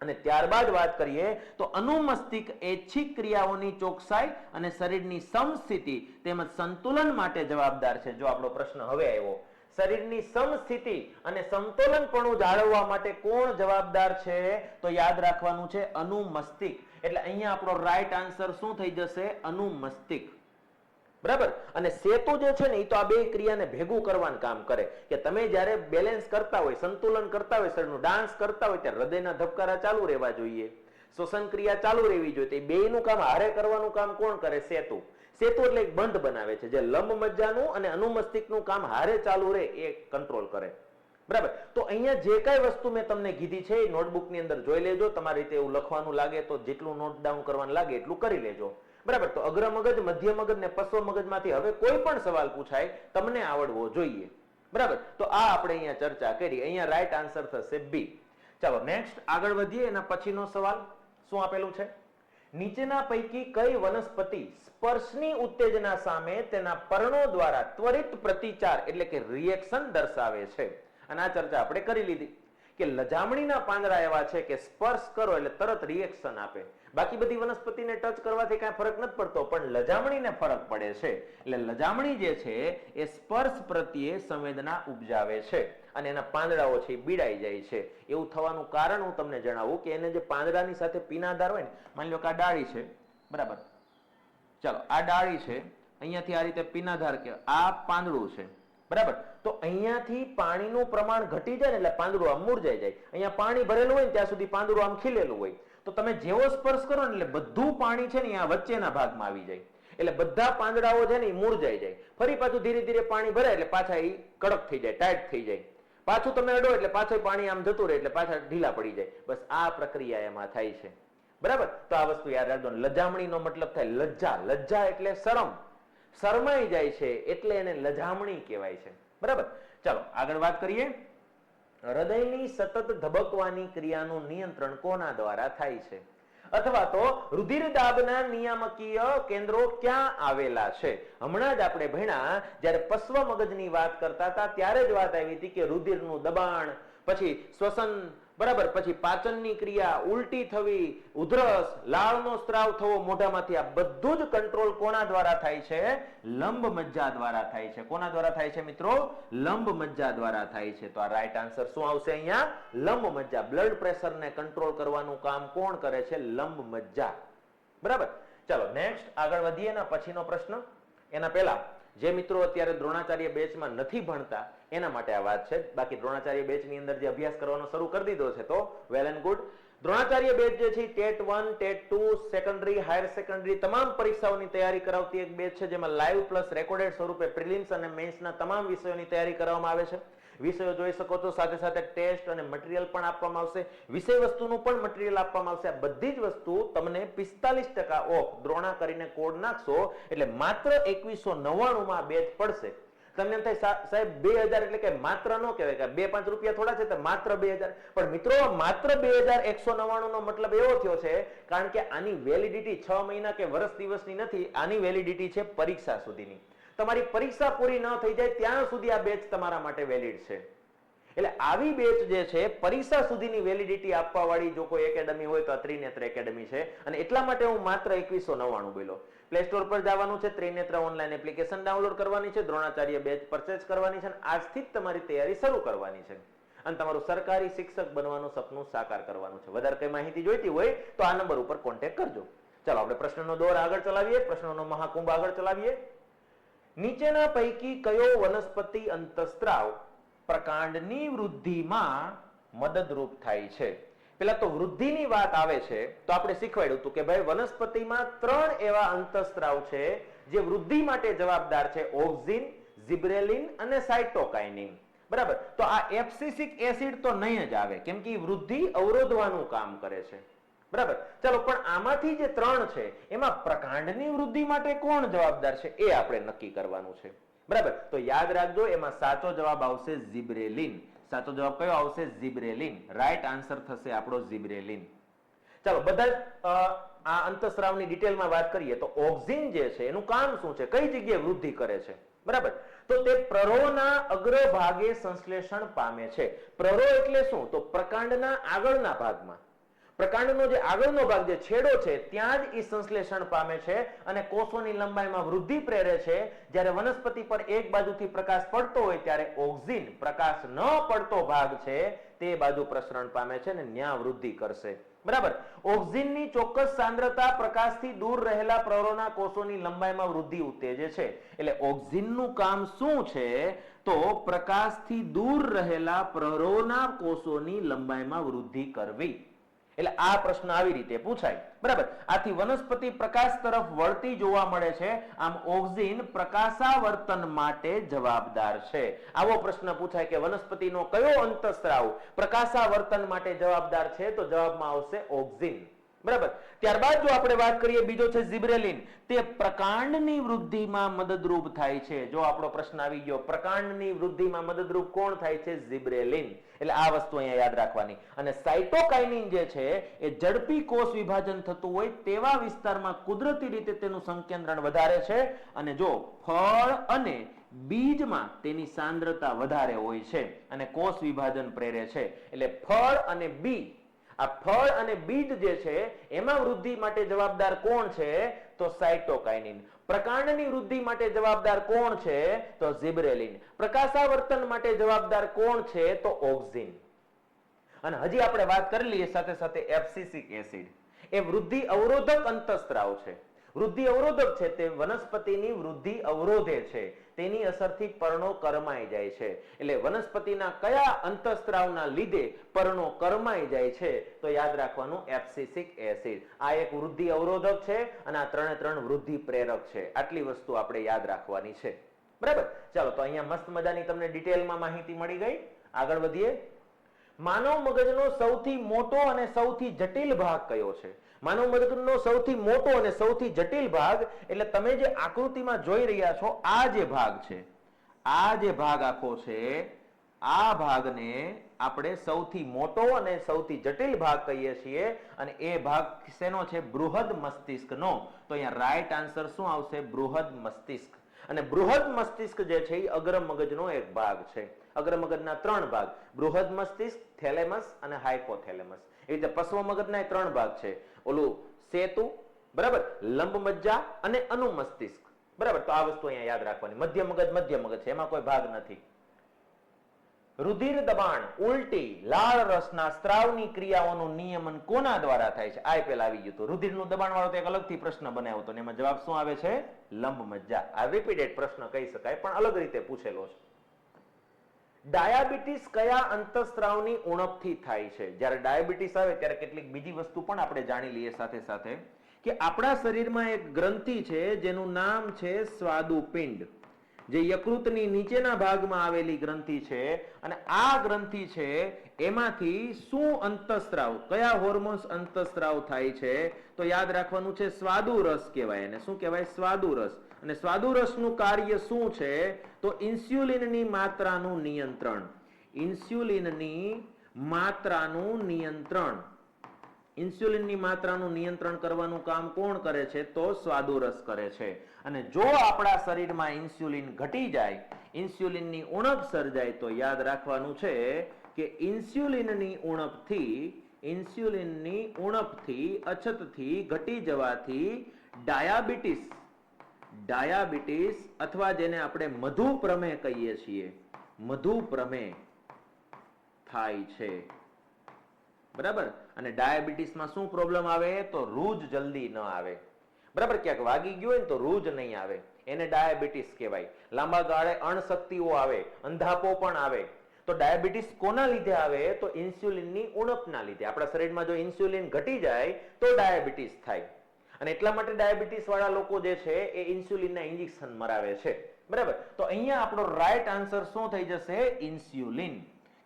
Speaker 1: અને ત્યારબાદ વાત કરીએ તો અનુમસ્તિષ્ક ઐચ્છિક ક્રિયાઓની ચોકસાઈ અને શરીરની સમસ્થિતિ તેમજ સંતુલન માટે જવાબદાર છે. જો આપણો પ્રશ્ન હવે આવ્યો, શરીરની સમસ્થિતિ અને સમતોલનપણું જાળવવા માટે કોણ જવાબદાર છે? તો યાદ રાખવાનું છે અનુમસ્તિષ્ક. એટલે અહીંયા આપણો રાઈટ આન્સર શું થઈ જશે? અનુમસ્તિષ્ક. બરાબર, અને સેતુ જે છે ને એ તો આ બે ક્રિયાને ભેગું કરવાનું કામ કરે. કે તમે જ્યારે બેલેન્સ કરતા હોય, સંતુલન કરતા હોય, શરીરનું ડાન્સ કરતા હોય ત્યારે હૃદયના ધબકારા ચાલુ રહેવા જોઈએ, શ્વસન ક્રિયા ચાલુ રહેવી જોઈએ. તો એ બેયનું કામ હારે કરવાનું કામ કોણ કરે? સેતુ. સેતુ એટલે એક બંધ બનાવે છે જે લંબમજ્જાનું અને અનુમસ્તિષ્કનું કામ હારે ચાલુ રહે એ કંટ્રોલ કરે. બરાબર, તો અહીંયા જે કાંઈ વસ્તુ મેં તમને કીધી છે એ નોટબુકની અંદર જોઈ લેજો. તમારી રીતે એવું લખવાનું લાગે તો જેટલું નોટ ડાઉન કરવાનું લાગે એટલું કરી લેજો. બરાબર, તો અગ્ર મગજ, મધ્ય મગજ ને પશ્વ મગજમાંથી હવે કોઈ પણ સવાલ પૂછાય તમને આવડવો જોઈએ. બરાબર, તો આ આપણે અહીંયા ચર્ચા કરી. અહીંયા રાઈટ આન્સર થશે બી. ચાલો નેક્સ્ટ આગળ વધીએ. એના પછીનો સવાલ શું આપેલું છે? નીચેના પૈકી કઈ વનસ્પતિ સ્પર્શની ઉત્તેજના સામે તેના પર્ણો દ્વારા ત્વરિત પ્રતિચાર એટલે કે રિએક્શન દર્શાવે છે? અને આ ચર્ચા આપણે કરી લીધી કે લજામણીના પાંદડા એવા છે કે સ્પર્શ કરો એટલે તરત રિએક્શન આપે. બાકી બધી વનસ્પતિને ટચ કરવાથી કાંઈ ફરક નથી પડતો, પણ લજામણીને ફરક પડે છે. એટલે લજામણી જે છે એ સ્પર્શ પ્રત્યે સંવેદના ઉપજાવે છે અને એના પાંદડાઓ છે એ બીડાઈ જાય છે. એવું થવાનું કારણ હું તમને જણાવું કે એને જે પાંદડાની સાથે પીનાધાર હોય ને, માની લો કે આ ડાળી છે, બરાબર, ચાલો આ ડાળી છે, અહીંયાથી આ રીતે પીનાધાર કે આ પાંદડું છે, બરાબર, તો અહીંયાથી પાણીનું પ્રમાણ ઘટી જાય ને એટલે પાંદડું આમ મુરઝાઈ જાય. અહીંયા પાણી ભરેલું હોય ને ત્યાં સુધી પાંદડું આમ ખીલેલું હોય, તો તમે જેવો સ્પર્શ કરો ને એટલે બધું પાણી છે ને આ વચ્ચેના ભાગમાં આવી જાય, એટલે બધા પાંદડાઓ છે ને એ મુરઝાઈ જાય. ફરી પાછું ધીરે ધીરે પાણી ભરાય એટલે પાછા એ કડક થઈ જાય, ટાઈટ થઈ જાય. પાછું તમે અડો એટલે પાછું પાણી આમ જતું રહે એટલે પાછા ઢીલા પડી જાય. બસ આ પ્રક્રિયા એમાં થાય છે, બરાબર. તો આ વસ્તુ યાદ રાખજો. લજામણીનો મતલબ થાય લજ્જા. લજ્જા એટલે શરમ, શરમાઈ જાય છે એટલે એને લજામણી કહેવાય છે, બરાબર. ચાલો આગળ વાત કરીએ. હૃદયની સતત ધબકવાની ક્રિયાનું નિયંત્રણ કોના દ્વારા થાય છે, અથવા તો રુધિરદાબના નિયામકીય કેન્દ્રો ક્યાં આવેલા છે? હમણાં જ આપણે ભણ્યા જ્યારે પશ્વ મગજની વાત કરતા હતા ત્યારે જ વાત આવી હતી કે રુધિરનું દબાણ, પછી શ્વસન, બરાબર, પછી પાચનની ક્રિયા, ઉલટી થવી, ઉધરસ, લાળનો સ્ત્રાવ થવો મોઢામાંથી, આ બધું જ કંટ્રોલ કોના દ્વારા થાય છે? લંબ મજ્જા દ્વારા થાય છે. કોના દ્વારા થાય છે મિત્રો? લંબ મજ્જા દ્વારા થાય છે. તો આ રાઈટ આન્સર શું આવશે અહીંયા? લંબ મજ્જા. બ્લડ પ્રેશરને કંટ્રોલ કરવાનું કામ કોણ કરે છે? લંબ મજ્જા, બરાબર. ચાલો નેક્સ્ટ આગળ વધીએ. એના પછીનો પ્રશ્ન. એના પહેલા જે મિત્રો અત્યારે દ્રોણાચાર્ય બેચમાં નથી ભણતા એના માટે આ વાત છે. બાકી દ્રોણાચાર્ય બેચની અંદર જે અભ્યાસ કરવાનો શરૂ કરી દીધો છે તો well and good. Dronacharya batch જે છે TET 1, TET 2, secondary, higher secondary તમામ પરીક્ષાઓની તૈયારી કરાવતી એક બેચ છે, જેમાં લાઈવ પ્લસ રેકોર્ડેડ સ્વરૂપે પ્રિલિમ્સ અને મેન્સના તમામ વિષયોની તૈયારી કરવામાં આવે છે. વિષયો જોઈ શકો છો, સાથે સાથે ટેસ્ટ અને મટીરીયલ પણ આપવામાં આવશે, વિષય વસ્તુનું પણ મટીરીયલ આપવામાં આવશે. આ બધી જ વસ્તુ તમને 45% ઓફ દ્રોણા કરીને કોડ નાખશો એટલે માત્ર 2199 માં બેચ પડશે. તમને એમ થાય સાહેબ 2000 એટલે કે માત્ર ન કહેવાય કે 2-5 રૂપિયા થોડા છે, તો માત્ર 2000. પણ મિત્રો માત્ર 2199 નો મતલબ એવો થયો છે કારણ કે આની વેલિડિટી 6 મહિના કે વર્ષ દિવસની નથી, આની વેલિડિટી છે પરીક્ષા સુધીની. તમારી પરીક્ષા પૂરી ન થઈ જાય ત્યાં સુધી આ બેચ તમારા માટે વેલિડ છે. એટલે આવી બેચ જે છે પરીક્ષા સુધીની વેલિડિટી આપવા વાળી જો કોઈ એકેડમી હોય તો આ ત્રિનેત્ર એકેડમી છે. અને એટલા માટે હું માત્ર 2199 બોલ્યો. પ્લે સ્ટોર પર જવાનું છે, ત્રિનેત્ર ઓનલાઈન એપ્લિકેશન ડાઉનલોડ કરવાની છે, દ્રોણાચાર્ય બેચ પરચેસ કરવાની છે અને આજથી જ તમારી તૈયારી શરૂ કરવાની છે અને તમારું સરકારી શિક્ષક બનવાનું સપનું સાકાર કરવાનું છે. વધારે કઈ માહિતી જોઈતી હોય તો આ નંબર ઉપર કોન્ટેક્ટ કરજો. ચાલો આપણે પ્રશ્નનો દોર આગળ ચલાવીએ, પ્રશ્નોનો મહાકુંભ આગળ ચલાવીએ. નીચેના પૈકી કયો વનસ્પતિ અંતઃસ્ત્રાવ પ્રકાંડની વૃદ્ધિમાં મદદરૂપ થાય છે? પેલા તો વૃદ્ધિની વાત આવે છે તો આપણે શીખવાડ્યું હતું કે ભાઈ વનસ્પતિમાં 3 એવા અંતઃસ્ત્રાવ છે જે વૃદ્ધિ માટે જવાબદાર છે: ઓક્ઝિન, ઝિબ્રેલિન અને સાયટોકાઇનિન, બરાબર. તો આ એબ્સિસિક એસિડ તો નહીં જ આવે કેમ કે વૃદ્ધિ અવરોધવાનું કામ કરે છે, બરાબર. ચાલો પણ આમાંથી જે 3 છે એમાં પ્રકાંડની વૃદ્ધિ માટે કોણ જવાબદાર છે એ આપણે નક્કી કરવાનું છે, બરાબર. તો યાદ રાખજો એમાં સાચો જવાબ આવશે ઝિબ્રેલિન. સાચો જવાબ કયો આવશે? ઝિબ્રેલિન. રાઈટ આન્સર થશે આપણો ઝિબ્રેલિન. ચાલો બધા આ અંતઃસ્રાવની ડિટેલમાં વાત કરીએ તો ઓક્ઝિન જે છે એનું કામ શું છે, કઈ જગ્યાએ વૃદ્ધિ કરે છે, બરાબર. તો તે પ્રરોહના અગ્રભાગે સંશ્લેષણ પામે છે. પ્રરોહ એટલે શું? તો પ્રકાંડના આગળના ભાગમાં, પ્રકાંડનો જે આગળનો ભાગ જે છેડો છે ત્યાં જ એ સંશ્લેષણ પામે છે અને કોષોની લંબાઈમાં વૃદ્ધિ પ્રેરે છે. જ્યારે વનસ્પતિ પર એક બાજુથી પ્રકાશ પડતો હોય ત્યારે ઓક્ઝિન પ્રકાશ ન પડતો ભાગ છે તે બાજુ પ્રસરણ પામે છે અને ન્યા વૃદ્ધિ કરશે, બરાબર. ઓક્ઝિનની ચોક્કસ સાંદ્રતા પ્રકાશથી દૂર રહેલા પ્રરોહના કોષોની લંબાઈમાં વૃદ્ધિ ઉત્તેજે છે. એટલે ઓક્ઝિનનું કામ શું છે? તો પ્રકાશથી દૂર રહેલા પ્રરોહના કોષોની લંબાઈમાં વૃદ્ધિ કરવી. એટલે આ પ્રશ્ન આવી રીતે પૂછાય, બરાબર. આથી વનસ્પતિ પ્રકાશ તરફ વળતી જોવા મળે છે, આમ ઓક્ઝિન પ્રકાશાવર્તન માટે જવાબદાર છે. આવો પ્રશ્ન પૂછાય કે વનસ્પતિનો કયો અંતઃસ્ત્રાવ પ્રકાશાવર્તન માટે જવાબદાર છે? તો જવાબમાં આવશે ઓક્ઝિન, બરાબર. ત્યારબાદ જો આપણે વાત કરીએ બીજો છે ઝિબ્રેલિન. તે પ્રકાંડની વૃદ્ધિમાં મદદરૂપ થાય છે. જો આપણો પ્રશ્ન આવી ગયો પ્રકાંડની વૃદ્ધિમાં મદદરૂપ કોણ થાય છે? ઝિબ્રેલિન. એટલે આ વસ્તુ અહીંયા યાદ રાખવાની. અને સાયટોકાઇનિન જે છે એ ઝડપી કોષ વિભાજન થતું હોય તેવા વિસ્તારમાં કુદરતી રીતે તેનું સંકેન્દ્રણ વધારે છે અને જો ફળ અને બીજમાં તેની સાંદ્રતા વધારે હોય છે અને કોષ વિભાજન પ્રેરે છે. એટલે ફળ અને બીજ, આ ફળ અને બીજ જે છે એમાં વૃદ્ધિ માટે જવાબદાર કોણ છે? તો સાયટોકાઇનિન. પ્રકાંડની વૃદ્ધિ માટે જવાબદાર કોણ છે? તો ઝિબ્રેલિન. પ્રકાશાવર્તન માટે જવાબદાર કોણ છે? તો ઓક્સિન. અને હજી આપણે વાત કરી લઈએ સાથે સાથે એબ્સિસિક એસિડ. એ વૃદ્ધિ અવરોધક અંતઃસ્ત્રાવ છે. વૃદ્ધિ અવરોધક છે, તે વનસ્પતિની વૃદ્ધિ અવરોધે છે, તેની અસરથી પર્ણો કરમાઈ જાય છે. એટલે વનસ્પતિના કયા અંતઃસ્ત્રાવના લીધે પર્ણો કરમાઈ જાય છે? તો યાદ રાખવાનું એબ્સિસિક એસિડ. આ એક વૃદ્ધિ અવરોધક છે અને આ ત્રણે ત્રણ વૃદ્ધિ પ્રેરક છે. આટલી વસ્તુ આપણે યાદ રાખવાની છે. બરાબર. ચાલો, તો અહીંયા મસ્ત મજાની તમને ડિટેલમાં માહિતી મળી ગઈ. આગળ વધીએ. માનવ મગજનો સૌથી મોટો અને સૌથી જટિલ ભાગ કયો છે? માનવ મગજનો સૌથી મોટો અને સૌથી જટિલ ભાગ એટલે તમે જે આકૃતિમાં જોઈ રહ્યા છો આ જે ભાગ છે, આ જે ભાગ આખો છે, આ ભાગને આપણે સૌથી મોટો અને સૌથી જટિલ ભાગ કહીએ છીએ. અને એ ભાગ શેનો છે? બૃહદ મસ્તિષ્કનો. તો અહીંયા રાઈટ આન્સર શું આવશે? બૃહદ મસ્તિષ્ક. અને બૃહદ મસ્તિષ્ક જે છે એ અગ્ર મગજનો એક ભાગ છે. અગ્ર મગજના ત્રણ ભાગ: બૃહદ મસ્તિષ્ક, થેલેમસ અને હાઇપોથેલેમસ. એ રીતે પશ્વ મગજના ત્રણ ભાગ છે. ઓલું સેતુ, બરાબર, લંબ મજ્જા અને અનુમસ્તિષ્ક. બરાબર. તો આ વસ્તુ અહીંયા યાદ રાખવાની. મધ્ય મગજ છે, એમાં કોઈ ભાગ નથી. રુધિર દબાણ, ઉલટી, લાળ રસના સ્ત્રાવની ક્રિયાઓનું નિયમન કોના દ્વારા થાય છે? આ પહેલા આવી ગયું હતું. રુધિરનું દબાણ વાળો તો એક અલગથી પ્રશ્ન બનાવ્યો હતો, એમાં જવાબ શું આવે છે? લંબ મજ્જા. આ રિપીટેડ પ્રશ્ન કહી શકાય, પણ અલગ રીતે પૂછેલો છે. ડાયાબિટીસ કયા અંતઃસ્ત્રાવની ઉણપથી થાય છે? જ્યારે ડાયાબિટીસ આવે ત્યારે કેટલીક બીજી વસ્તુ પણ આપણે જાણી લઈએ સાથે સાથે, કે આપણા શરીરમાં એક ગ્રંથિ છે જેનું નામ છે સ્વાદુપિંડ, જે યકૃતની નીચેના ભાગમાં આવેલી ગ્રંથિ છે. અને આ ગ્રંથિ છે એમાંથી શું અંતઃસ્ત્રાવ, કયા હોર્મોન્સ અંતઃસ્ત્રાવ થાય છે? તો યાદ રાખવાનું છે સ્વાદુરસ કહેવાય. એને શું કહેવાય? સ્વાદુરસ. અને સ્વાદુરસનું કાર્ય શું છે? તો ઇન્સ્યુલિનની માત્રાનું નિયંત્રણ. ઇન્સ્યુલિનની માત્રાનું નિયંત્રણ. ઇન્સ્યુલિનની માત્રાનું નિયંત્રણ કરવાનું કામ કોણ કરે છે? તો સ્વાદુરસ કરે છે. અને જો આપણા શરીરમાં ઇન્સ્યુલિન ઘટી જાય, ઇન્સ્યુલિનની ઉણપ સર્જાય, તો યાદ રાખવાનું છે કે ઇન્સ્યુલિનની ઉણપથી અછતથી ઘટી જવાથી ડાયાબિટીસ અથવા જેને આપણે મધુપ્રમેહ કહીએ છીએ, મધુપ્રમેહ થાય છે. બરાબર. અને ડાયાબિટીસમાં શું પ્રોબ્લેમ આવે? તો રૂજ જલ્દી ન આવે. બરાબર. ક્યાંક વાગી ગયો હોય ને તો રૂજ નહીં આવે, એને ડાયાબિટીસ કહેવાય. લાંબા ગાળે અણશક્તિઓ આવે, અંધાપો પણ આવે. તો ડાયાબિટીસ કોના લીધે આવે? તો ઇન્સ્યુલિનની ઉણપના લીધે. આપણા શરીરમાં જો ઇન્સ્યુલિન ઘટી જાય તો ડાયાબિટીસ થાય. અને એટલા માટે ડાયાબિટીસ વાળા લોકો જે છે એ ઇન્સ્યુલિનના ઇન્જેક્શન મરાવે છે. બરાબર. તો અહીંયા આપણો રાઈટ આન્સર શું થઈ જશે? ઇન્સ્યુલિન.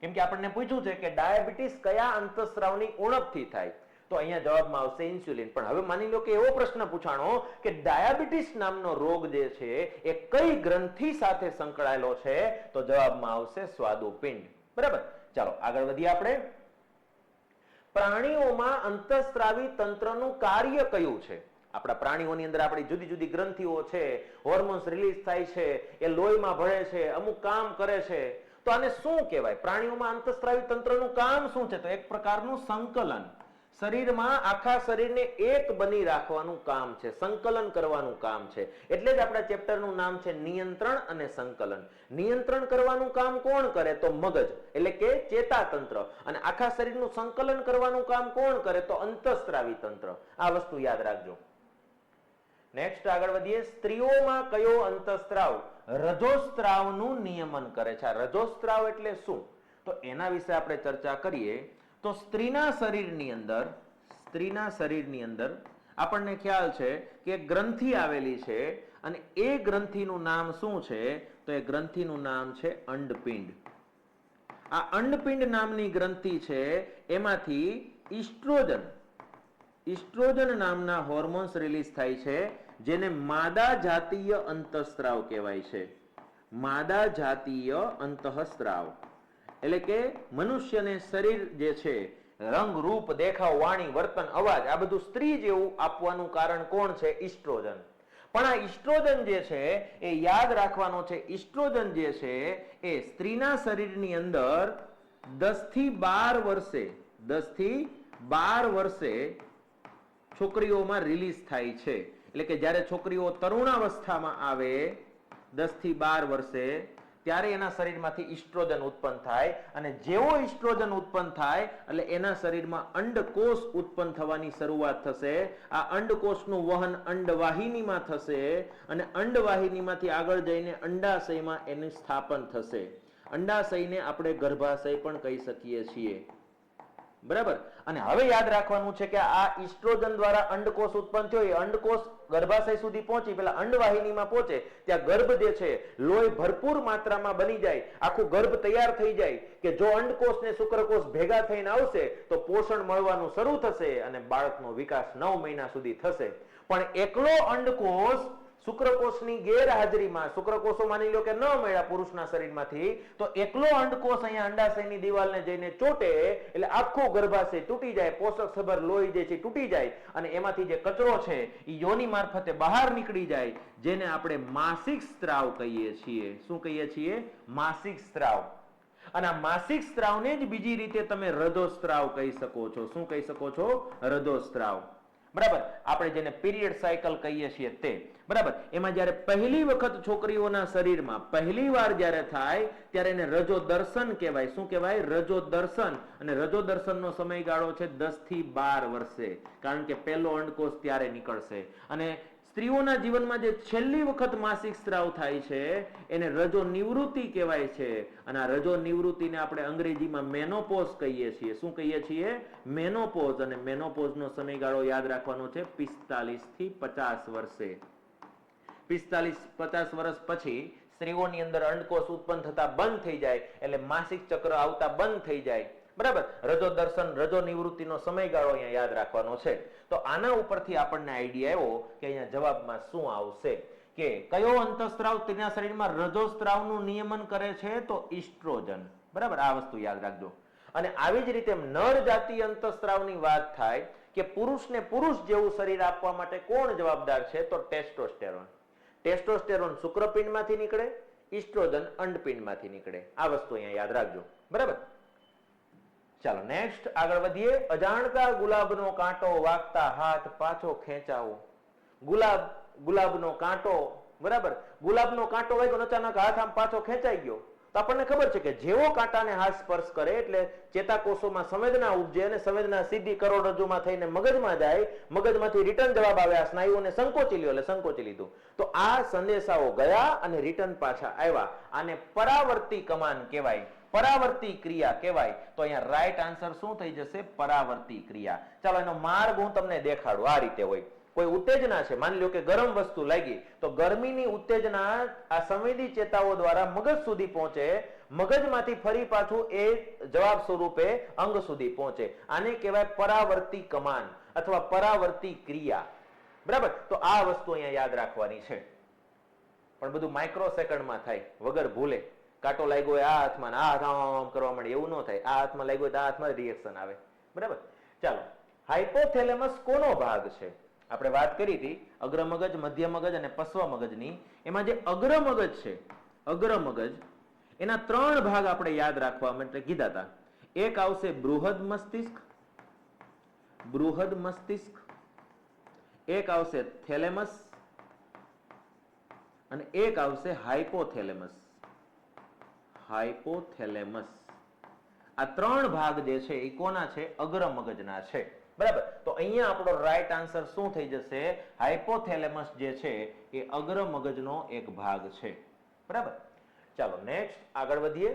Speaker 1: કેમ કે આપણને પૂછ્યું છે કે ડાયાબિટીસ કયા અંતઃસ્ત્રાવની ઉણપથી થાય, તો અહીંયા જવાબમાં આવશે ઇન્સ્યુલિન. પણ હવે માની લો કે એવો પ્રશ્ન પૂછાણો કે ડાયાબિટીસ નામનો રોગ જે છે એ કઈ ગ્રંથિ સાથે સંકળાયેલો છે, તો જવાબમાં આવશે સ્વાદુપિંડ. બરાબર. ચાલો આગળ વધીએ આપણે. પ્રાણીઓમાં અંતઃસ્ત્રાવી તંત્રનું કાર્ય કયું છે? આપણા પ્રાણીઓની અંદર આપણી જુદી જુદી ગ્રંથિઓ છે, હોર્મોન્સ રિલીઝ થાય છે, એ લોહીમાં ભળે છે, અમુક કામ કરે છે. તો આને શું કહેવાય? પ્રાણીઓમાં અંતઃસ્ત્રાવી તંત્રનું કામ શું છે? તો એક પ્રકારનું સંકલન. શરીરમાં આખા શરીરને એક બની રાખવાનું કામ છે, સંકલન કરવાનું કામ છે. એટલે જ આપણા ચેપ્ટરનું નામ છે નિયંત્રણ અને સંકલન. નિયંત્રણ કરવાનું કામ કોણ કરે? તો મગજ, એટલે કે ચેતાતંત્ર. અને આખા શરીરનું સંકલન કરવાનું કામ કોણ કરે? તો અંતઃસ્ત્રાવી તંત્ર. આ વસ્તુ યાદ રાખજો. નેક્સ્ટ આગળ વધીએ. સ્ત્રીઓમાં કયો અંતઃસ્ત્રાવ રજોસ્ત્રાવનું નિયમન કરે છે? આ રજોસ્ત્રાવ એટલે શું? તો એના વિશે આપણે ચર્ચા કરીએ. તો સ્ત્રીના શરીરની અંદર આપણને ખ્યાલ છે કે ગ્રંથિ આવેલી છે, અને એ ગ્રંથિનું નામ શું છે? તો એ ગ્રંથિનું નામ છે અંડપિંડ. આ અંડપિંડ નામની ગ્રંથિ છે, એમાંથી ઇસ્ટ્રોજન નામના હોર્મોન્સ રિલીઝ થાય છે, જેને માદા જાતીય અંતઃસ્ત્રાવ કહેવાય છે. માદા જાતીય અંતઃસ્ત્રાવ એટલે કે મનુષ્યને શરીર જે છે, રંગ, રૂપ, દેખાવ, વાણી, વર્તન, અવાજ, આ બધું સ્ત્રી જેવું આપવાનું કારણ કોણ છે? ઇસ્ટ્રોજન. પણ આ ઇસ્ટ્રોજન જે છે એ યાદ રાખવાનો છે. ઇસ્ટ્રોજન જે છે એ સ્ત્રીના શરીરની અંદર 10 થી 12 વર્ષે છોકરીઓમાં રિલીઝ થાય છે. એટલે કે જ્યારે છોકરીઓ તરુણાવસ્થામાં આવે 10 થી 12 વર્ષે, ત્યારે એના શરીરમાંથી ઇસ્ટ્રોજન ઉત્પન્ન થાય, અને જેવો ઇસ્ટ્રોજન ઉત્પન્ન થાય એટલે એના શરીરમાં અંડકોષ ઉત્પન્ન થવાની શરૂઆત થશે. આ અંડકોષનું વહન અંડવાહિનીમાં થશે, અને અંડવાહિનીમાંથી આગળ જઈને અંડાશયમાં એનું સ્થાપન થશે. અંડાશયને આપણે ગર્ભાશય પણ કહી શકીએ છીએ. બરાબર. અને હવે યાદ રાખવાનું છે કે આ ઇસ્ટ્રોજન દ્વારા અંડકોષ ઉત્પન્ન થયો, એ અંડકોષ ગર્ભાશય સુધી પહોંચી પેલા અંડવાહિનીમાં પહોંચે ત્યાં ગર્ભ જે છે લોહી ભરપૂર માત્રામાં બની જાય, આખું ગર્ભ તૈયાર થઈ જાય કે જો અંડકોષ ને શુક્રકોષ ભેગા થઈને આવશે તો પોષણ મળવાનું શરૂ થશે અને બાળકનો વિકાસ 9 મહિના સુધી થશે. પણ એકલો અંડકોષ શુક્રકોષની ગેરહાજરીમાં, શુક્રકોષો માની લો કે ન મળ્યા પુરુષના શરીરમાંથી, તો એકલો અંડકોષ અહીંયા અંડાશયની દિવાલને જઈને ચોટે એટલે આખો ગર્ભાશય તૂટી જાય, પોષકસભર લોહી જે છે તૂટી જાય, અને એમાંથી જે કચરો છે એ યોની મારફતે બહાર નીકળી જાય, જેને આપણે માસિક સ્ત્રાવ કહીએ છીએ. શું કહીએ છીએ? માસિક સ્ત્રાવ. અને આ માસિક સ્ત્રાવને જ બીજી રીતે તમે રજોસ્ત્રાવ કહી શકો છો. શું કહી શકો છો? રજોસ્ત્રાવ. બરાબર. આપણે જેને પીરિયડ સાયકલ કહીએ છીએ તે. બરાબર. એમાં જ્યારે પહેલી વખત છોકરીઓના શરીરમાં પહેલી વાર જ્યારે થાય ત્યારે એને રજો દર્શન કહેવાય. શું કહેવાય? રજો દર્શન. અને રજો દર્શનનો સમયગાળો છે 10 થી 12 વર્ષે, કારણ કે પહેલો અંડકોષ ત્યારે નીકળશે. અને સ્ત્રીઓના જીવનમાં જે છેલ્લી વખત માસિક સ્ત્રાવ થાય છે એને રજો નિવૃત્તિ કહેવાય છે. અને આ રજો નિવૃત્તિને આપણે અંગ્રેજીમાં મેનોપોઝ કહીએ છીએ. શું કહીએ છીએ? મેનોપોઝ. અને મેનોપોઝનો સમયગાળો યાદ રાખવાનો છે 45 થી 50 વર્ષે. 45-50 વર્ષ પછી સ્ત્રીઓની અંદર અંડકોષ ઉત્પન્ન થતા બંધ થઈ જાય, એટલે માસિક ચક્ર આવતા બંધ થઈ જાય. બરાબર. રજો દર્શન, રજો નિવૃત્તિનો સમયગાળો અહીંયા યાદ રાખવાનો છે. તો આના ઉપરથી આપણને આઈડિયા આવ્યો કે અહીંયા જવાબમાં શું આવશે, કે કયો અંતઃસ્ત્રાવ સ્ત્રીના શરીરમાં રજોસ્ત્રાવનું નિયમન કરે છે? તો ઇસ્ટ્રોજન. બરાબર. આ વસ્તુ યાદ રાખજો. અને આવી જ રીતે નર જાતિ અંતઃસ્ત્રાવની વાત થાય કે પુરુષને પુરુષ જેવું શરીર આપવા માટે કોણ જવાબદાર છે? તો ટેસ્ટોસ્ટેરોન. ટેસ્ટોસ્ટેરોન શુક્રપિંડમાંથી નીકળે, ઇસ્ટ્રોજન અંડપિંડમાંથી નીકળે. આ વસ્તુ અહીંયા યાદ રાખજો. બરાબર. ચાલો નેક્સ્ટ આગળ વધીએ. અજાણતા ગુલાબનો કાંટો વાગતા હાથ પાછો ખેંચાવો. ગુલાબનો કાંટો. બરાબર. ગુલાબનો કાંટો વાગ્યો, અચાનક હાથ આમ પાછો ખેંચાઈ ગયો, તો આપણને ખબર છે કે જેવો કાંટાને હાથ સ્પર્શ કરે એટલે ચેતાકોષોમાં સંવેદના ઉપજે, અને સંવેદના સીધી કરોડરજ્જુમાં થઈને મગજમાં જાય, મગજમાંથી રિટર્ન જવાબ આવે, આ સ્નાયુઓને સંકોચી લ્યો એટલે સંકોચી લીધું. તો આ સંદેશાઓ ગયા અને રિટર્ન પાછા આવ્યા. આને પરાવર્તી કમાન કહેવાય, પરાવર્તી ક્રિયા કહેવાય. તો અહીંયા રાઈટ આન્સર શું થઈ જશે? પરાવર્તી ક્રિયા. ચાલો એનો માર્ગ હું તમને દેખાડું. આ રીતે હોય. કોઈ ઉત્તેજના છે, માની લો કે ગરમ વસ્તુ લાગી, તો ગરમીની ઉત્તેજના આ સંવેદી ચેતાઓ દ્વારા મગજ સુધી પહોંચે, મગજમાંથી ફરી પાછું એ જવાબ સ્વરૂપે અંગ સુધી પહોંચે. આને કહેવાય પરાવર્તી કમાન અથવા પરાવર્તી ક્રિયા. બરાબર. તો આ વસ્તુ અહીંયા યાદ રાખવાની છે. પણ બધું માઇક્રો સેકન્ડમાં થાય, વગર ભૂલે. કાંટો લાગ્યો હોય આ હાથમાં, આ હાથ કરવા માંડે, એવું ન થાય. આ હાથમાં લાગ્યો હોય તો આ હાથમાં રિએક્શન આવે. બરાબર. ચાલો, હાઇપોથેલેમસ કોનો ભાગ છે? આપણે વાત કરી હતી અગ્રમગજ, મધ્ય મગજ અને પશ્વ મગજની. એમાં જે અગ્રમગજ છે, અગ્રમગજ, એના 3 ભાગ આપણે યાદ રાખવા માટે કીધા હતા. એક આવશે બૃહદ મસ્તિષ્ક, બૃહદ મસ્તિષ્ક. એક આવશે થેલેમસ અને એક આવશે હાઇપોથેલેમસ. હાઇપોથેલેમસ. આ 3 ભાગ જે છે એ કોના છે? અગ્રમગજના છે. બરાબર. તો અહીંયા આપણો રાઈટ આન્સર શું થઈ જશે? હાઇપોથેલેમસ જે છે એ અગ્રમગજનો એક ભાગ છે. બરાબર. ચાલો નેક્સ્ટ આગળ વધીએ.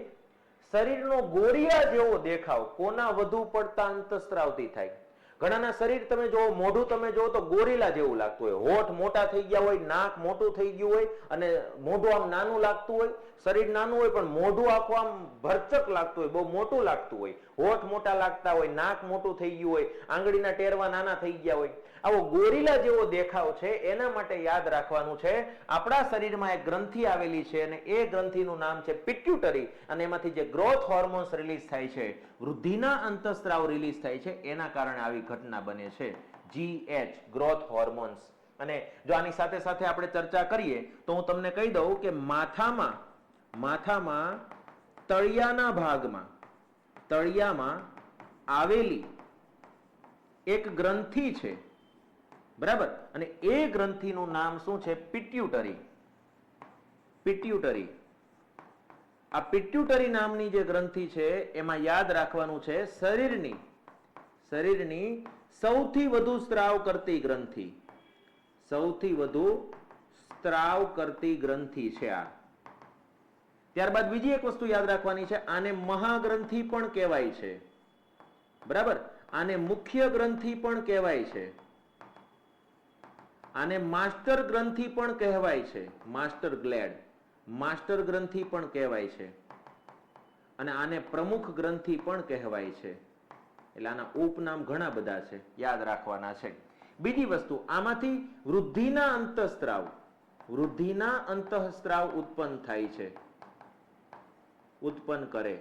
Speaker 1: શરીરનો ગોળિયા જેવો દેખાવ કોના વધુ પડતા અંતઃસ્ત્રાવથી થાય? ઘણાના શરીર તમે જોવો, મોઢું તમે જોવો તો ગોરીલા જેવું લાગતું હોય. હોઠ મોટા થઈ ગયા હોય, નાક મોટું થઈ ગયું હોય, અને મોઢું આમ નાનું લાગતું હોય. શરીર નાનું હોય પણ મોઢું આખું આમ ભરચક લાગતું હોય, બહુ મોટું લાગતું હોય. હોઠ મોટા લાગતા હોય, નાક મોટું થઈ ગયું હોય, આંગળીના ટેરવા નાના થઈ ગયા હોય. આવો ગોરીલા જેવો દેખાવ છે. એના માટે યાદ રાખવાનું છે, આપણા શરીરમાં એક ગ્રંથિ આવેલી છે અને એ ગ્રંથિનું નામ છે પિટ્યુટરી. અને એમાંથી જે ગ્રોથ હોર્મોન્સ રિલીઝ થાય છે, વૃદ્ધિના અંતઃસ્ત્રાવ રિલીઝ થાય છે, એના કારણે આવી ઘટના બને છે. GH, growth hormones. અને જો આની સાથે સાથે આપણે ચર્ચા કરીએ તો હું તમને કહી દઉં કે માથામાં તળિયામાં આવેલી એક ગ્રંથિ છે, બરાબર, અને એ ગ્રંથિનું નામ શું છે? પિટ્યુટરી. આ પિટ્યુટરી નામની જે ગ્રંથિ છે એમાં યાદ રાખવાનું છે શરીરની સૌથી વધુ સ્ત્રાવ કરતી ગ્રંથિ છે આ. ત્યારબાદ બીજી એક વસ્તુ યાદ રાખવાની છે, આને મહાગ્રંથિ પણ કહેવાય છે, બરાબર, આને મુખ્ય ગ્રંથિ પણ કહેવાય છે, આને માસ્ટર ગ્રંથિ પણ કહેવાય છે, માસ્ટર ગ્રંથિ પણ કહેવાય છે, અને આને પ્રમુખ ગ્રંથિ પણ કહેવાય છે. એટલે આના ઉપનામ ઘણા બધા છે, યાદ રાખવાના છે. બીજી વસ્તુ, આમાંથી વૃદ્ધિના અંતઃસ્ત્રાવ ઉત્પન્ન થાય છે, ઉત્પન્ન કરે,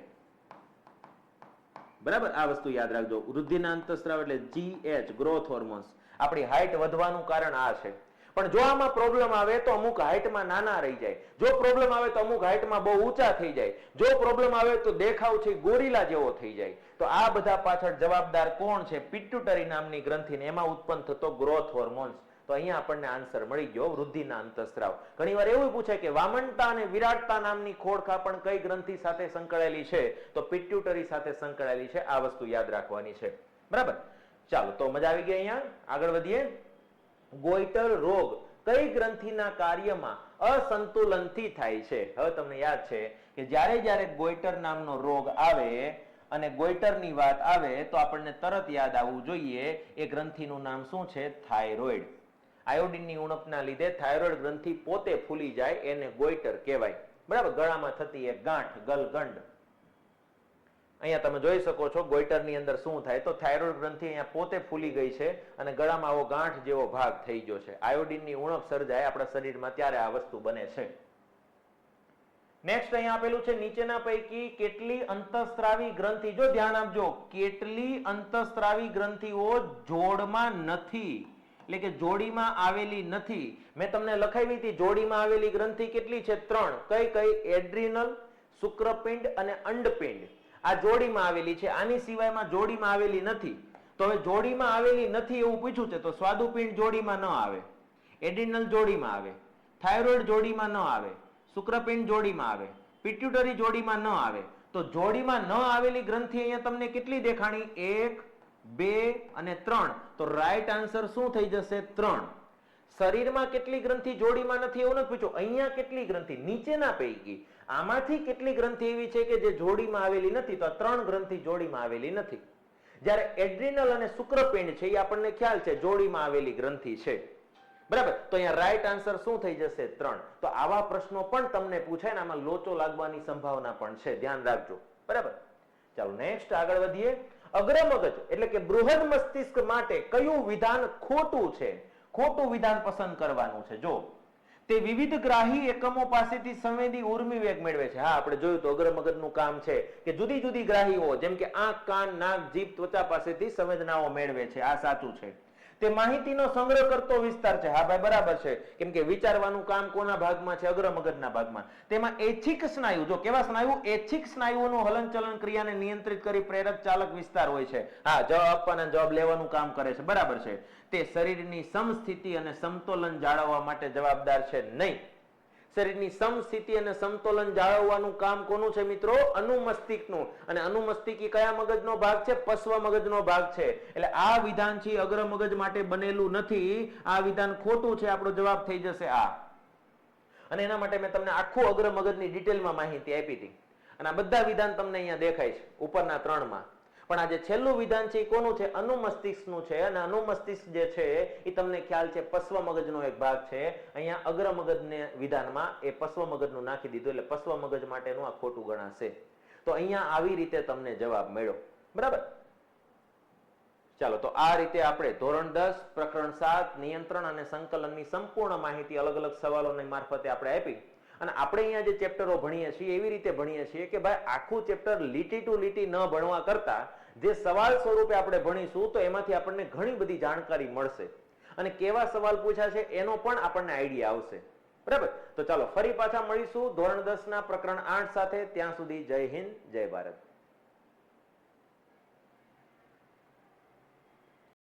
Speaker 1: બરાબર. આ વસ્તુ યાદ રાખજો. વૃદ્ધિના અંતઃસ્ત્રાવ એટલે GH, ગ્રોથ હોર્મોન્સ. આપણી હાઈટ વધવાનું કારણ આ છે. પણ જો આમાં પ્રોબ્લેમ આવે તો અમુક હાઈટમાં નાના રહી જાય, જો પ્રોબ્લેમ આવે તો અમુક હાઈટમાં બહુ ઊંચા થઈ જાય, જો પ્રોબ્લેમ આવે તો દેખાવ છે ગોરીલા જેવો થઈ જાય. તો આ બધા પાછળ જવાબદાર કોણ છે? પિટ્યુટરી નામની ગ્રંથિને એમાં ઉત્પન્ન થતો ગ્રોથ હોર્મોન્સ. તો અહીંયા આપણને આન્સર મળી ગયો, વૃદ્ધિના અંતઃસ્ત્રાવ. ઘણીવાર એવું પૂછે કે વામનતા અને વિરાટતા નામની ખોડખા પણ કઈ ગ્રંથિ સાથે સંકળાયેલી છે? તો પિટ્યુટરી સાથે સંકળાયેલી છે. આ વસ્તુ યાદ રાખવાની છે, બરાબર. ચાલો, તો મજા આવી ગઈ. અહીંયા આગળ વધીએ. ગોઈટર રોગ કઈ ગ્રંથિના કાર્યમાં અસંતુલનથી થાય છે? હવે તમને યાદ છે કે જ્યારે ગોઈટર નામનો રોગ આવે અને ગોઈટરની વાત આવે તો આપણને તરત યાદ આવવું જોઈએ એ ગ્રંથિનું નામ શું છે? થાઇરોઇડ. આયોડિનની ઉણપના લીધે થાઇરોઇડ ગ્રંથિ પોતે ફૂલી જાય, એને ગોઈટર કહેવાય, બરાબર. ગળામાં થતી એક ગાંઠ, ગલગંડ. અહીંયા તમે જોઈ શકો છો ગોઈટરની અંદર શું થાય તો થાઇરોઇડ ગ્રંથિ અહીંયા પોતે ફૂલી ગઈ છે અને ગળામાં આવો ગાંઠ જેવો ભાગ થઈ ગયો છે. આયોડિનની ઉણપ સર્જાય આપણા શરીરમાં ત્યારે આ વસ્તુ બને છે. નેક્સ્ટ અહીંયા આપેલું છે, નીચેના પૈકી કેટલી અંતઃસ્ત્રાવી ગ્રંથિ, જો ધ્યાન આપજો, કેટલી અંતઃસ્ત્રાવી ગ્રંથિઓ જોડમાં નથી, એટલે કે જોડીમાં આવેલી નથી. મેં તમને લખાવી હતી જોડીમાં આવેલી ગ્રંથિ કેટલી છે? 3. કઈ? એડ્રિનલ, શુક્રપિંડ અને અંડપિંડ. આ જોડીમાં આવેલી છે. આની સિવાયમાં જોડીમાં આવેલી નથી. તો હવે જોડીમાં આવેલી નથી એવું પૂછ્યું છે તો સ્વાદુપિંડ જોડીમાં ન આવે, એડ્રિનલ જોડીમાં આવે, થાઇરોઇડ જોડીમાં ન આવે, શુક્રપિંડ જોડીમાં આવે, પિટ્યુટરી જોડીમાં ન આવે. તો જોડીમાં ન આવેલી ગ્રંથિ અહીંયા તમને કેટલી દેખાણી? 1, 2 અને 3. તો રાઈટ આન્સર શું થઈ જશે? 3. શરીરમાં કેટલી ગ્રંથિ જોડીમાં નથી એવું નથી પૂછ્યું, અહીંયા કેટલી ગ્રંથિ, નીચેના પૈકી આમાંથી કેટલી ગ્રંથિ એવી છે કે જે જોડીમાં આવેલી નથી? તો 3 ગ્રંથિ જોડીમાં આવેલી નથી. જ્યારે એડ્રિનલ અને શુક્રપિંડ છે એ આપણને ખ્યાલ છે જોડીમાં આવેલી ગ્રંથિ છે, બરાબર. તો અહીંયા રાઈટ આન્સર શું થઈ જશે? 3. તો આવા પ્રશ્નો પણ તમને પૂછાય ને આમાં લોચો લાગવાની સંભાવના પણ છે, ધ્યાન રાખજો, બરાબર. ચાલો નેક્સ્ટ આગળ વધીએ. અગ્રમગજ એટલે કે બૃહદ મસ્તિષ્ક માટે કયું વિધાન ખોટું છે? ખોટું વિધાન પસંદ કરવાનું છે. જો તે વિવિધ ગ્રાહી એકમો પાસેથી સંવેદી ઉર્મી વેગ મેળવે છે. હા, આપણે જોયું તો અગ્રમગજનું કામ છે કે જુદી જુદી ગ્રાહીઓ જેમ કે આંખ, કાન, નાક, જીભ, ત્વચા પાસેથી સંવેદનાઓ મેળવે છે. આ સાચું છે. તે માહિતીનો સંગ્રહ કરતો વિસ્તાર છે. હા ભાઈ, બરાબર છે. કેમ કે વિચારવાનું કામ કોના ભાગમાં છે? અગ્રમગજના ભાગમાં. તેમાં એચિક સ્નાયુ, જો કેવા સ્નાયુ? એચિક સ્નાયુઓનું હલનચલન ક્રિયાને નિયંત્રિત કરી પ્રેરક ચાલક વિસ્તાર હોય છે. હા, જવાબ આપવાના જવાબ લેવાનું કામ કરે છે, બરાબર છે. તે શરીરની સમસ્થિતિ અને સમતોલન જાળવવા માટે જવાબદાર છે નહીં. શરીરની સમસ્થિતિ અને સમતોલન જાળવવાનું કામ કોનું છે મિત્રો? અનુમસ્તિષ્કનું. અને અનુમસ્તિષ્ક કયા મગજનો ભાગ છે? પશ્વ મગજનો ભાગ છે. એટલે આ વિધાન છે અગ્ર મગજ માટે બનેલું નથી. આ વિધાન ખોટું છે. આપણો જવાબ થઈ જશે આ. અને એના માટે મેં તમને આખું અગ્ર મગજની ડિટેલમાં માહિતી આપી હતી અને આ બધા વિધાન તમને અહીંયા દેખાય છે ઉપરના 3માં. પણ આ જે છેલ્લું વિધાન છે એ કોનું છે? અનુમસ્તિષ્કનું છે. અને અનુમસ્તિષ્ક જે છે એ તમને ખ્યાલ છે પશ્વ મગજનો એક ભાગ છે. અહીંયા અગ્ર મગજને વિધાનમાં એ પશ્વ મગજનું નાખી દીધું એટલે પશ્વ મગજ માટેનું આ ખોટું ગણાશે. તો અહીંયા આવી રીતે તમને જવાબ મળ્યો, બરાબર. ચાલો, તો આ રીતે આપણે ધોરણ 10 પ્રકરણ 7 નિયંત્રણ અને સંકલનની સંપૂર્ણ માહિતી અલગ અલગ સવાલોની મારફતે આપણે આપી. અને આપણે અહીંયા જે ચેપ્ટરો ભણીએ છીએ એવી રીતે ભણીએ છીએ કે ભાઈ આખું ચેપ્ટર લીટી ટુ લીટી ન ભણવા કરતા જે સવાલ સ્વરૂપે આપણે ભણીશું તો એમાંથી આપણને ઘણી બધી જાણકારી મળશે. અને કેવા સવાલ પૂછ્યા છે એનો પણ આપણને આઈડિયા આવશે. બરાબર, તો ચાલો ફરી પાછા મળીશું ધોરણ 10 ના પ્રકરણ 8 સાથે. ત્યાં સુધી જય હિન્દ, જય ભારત.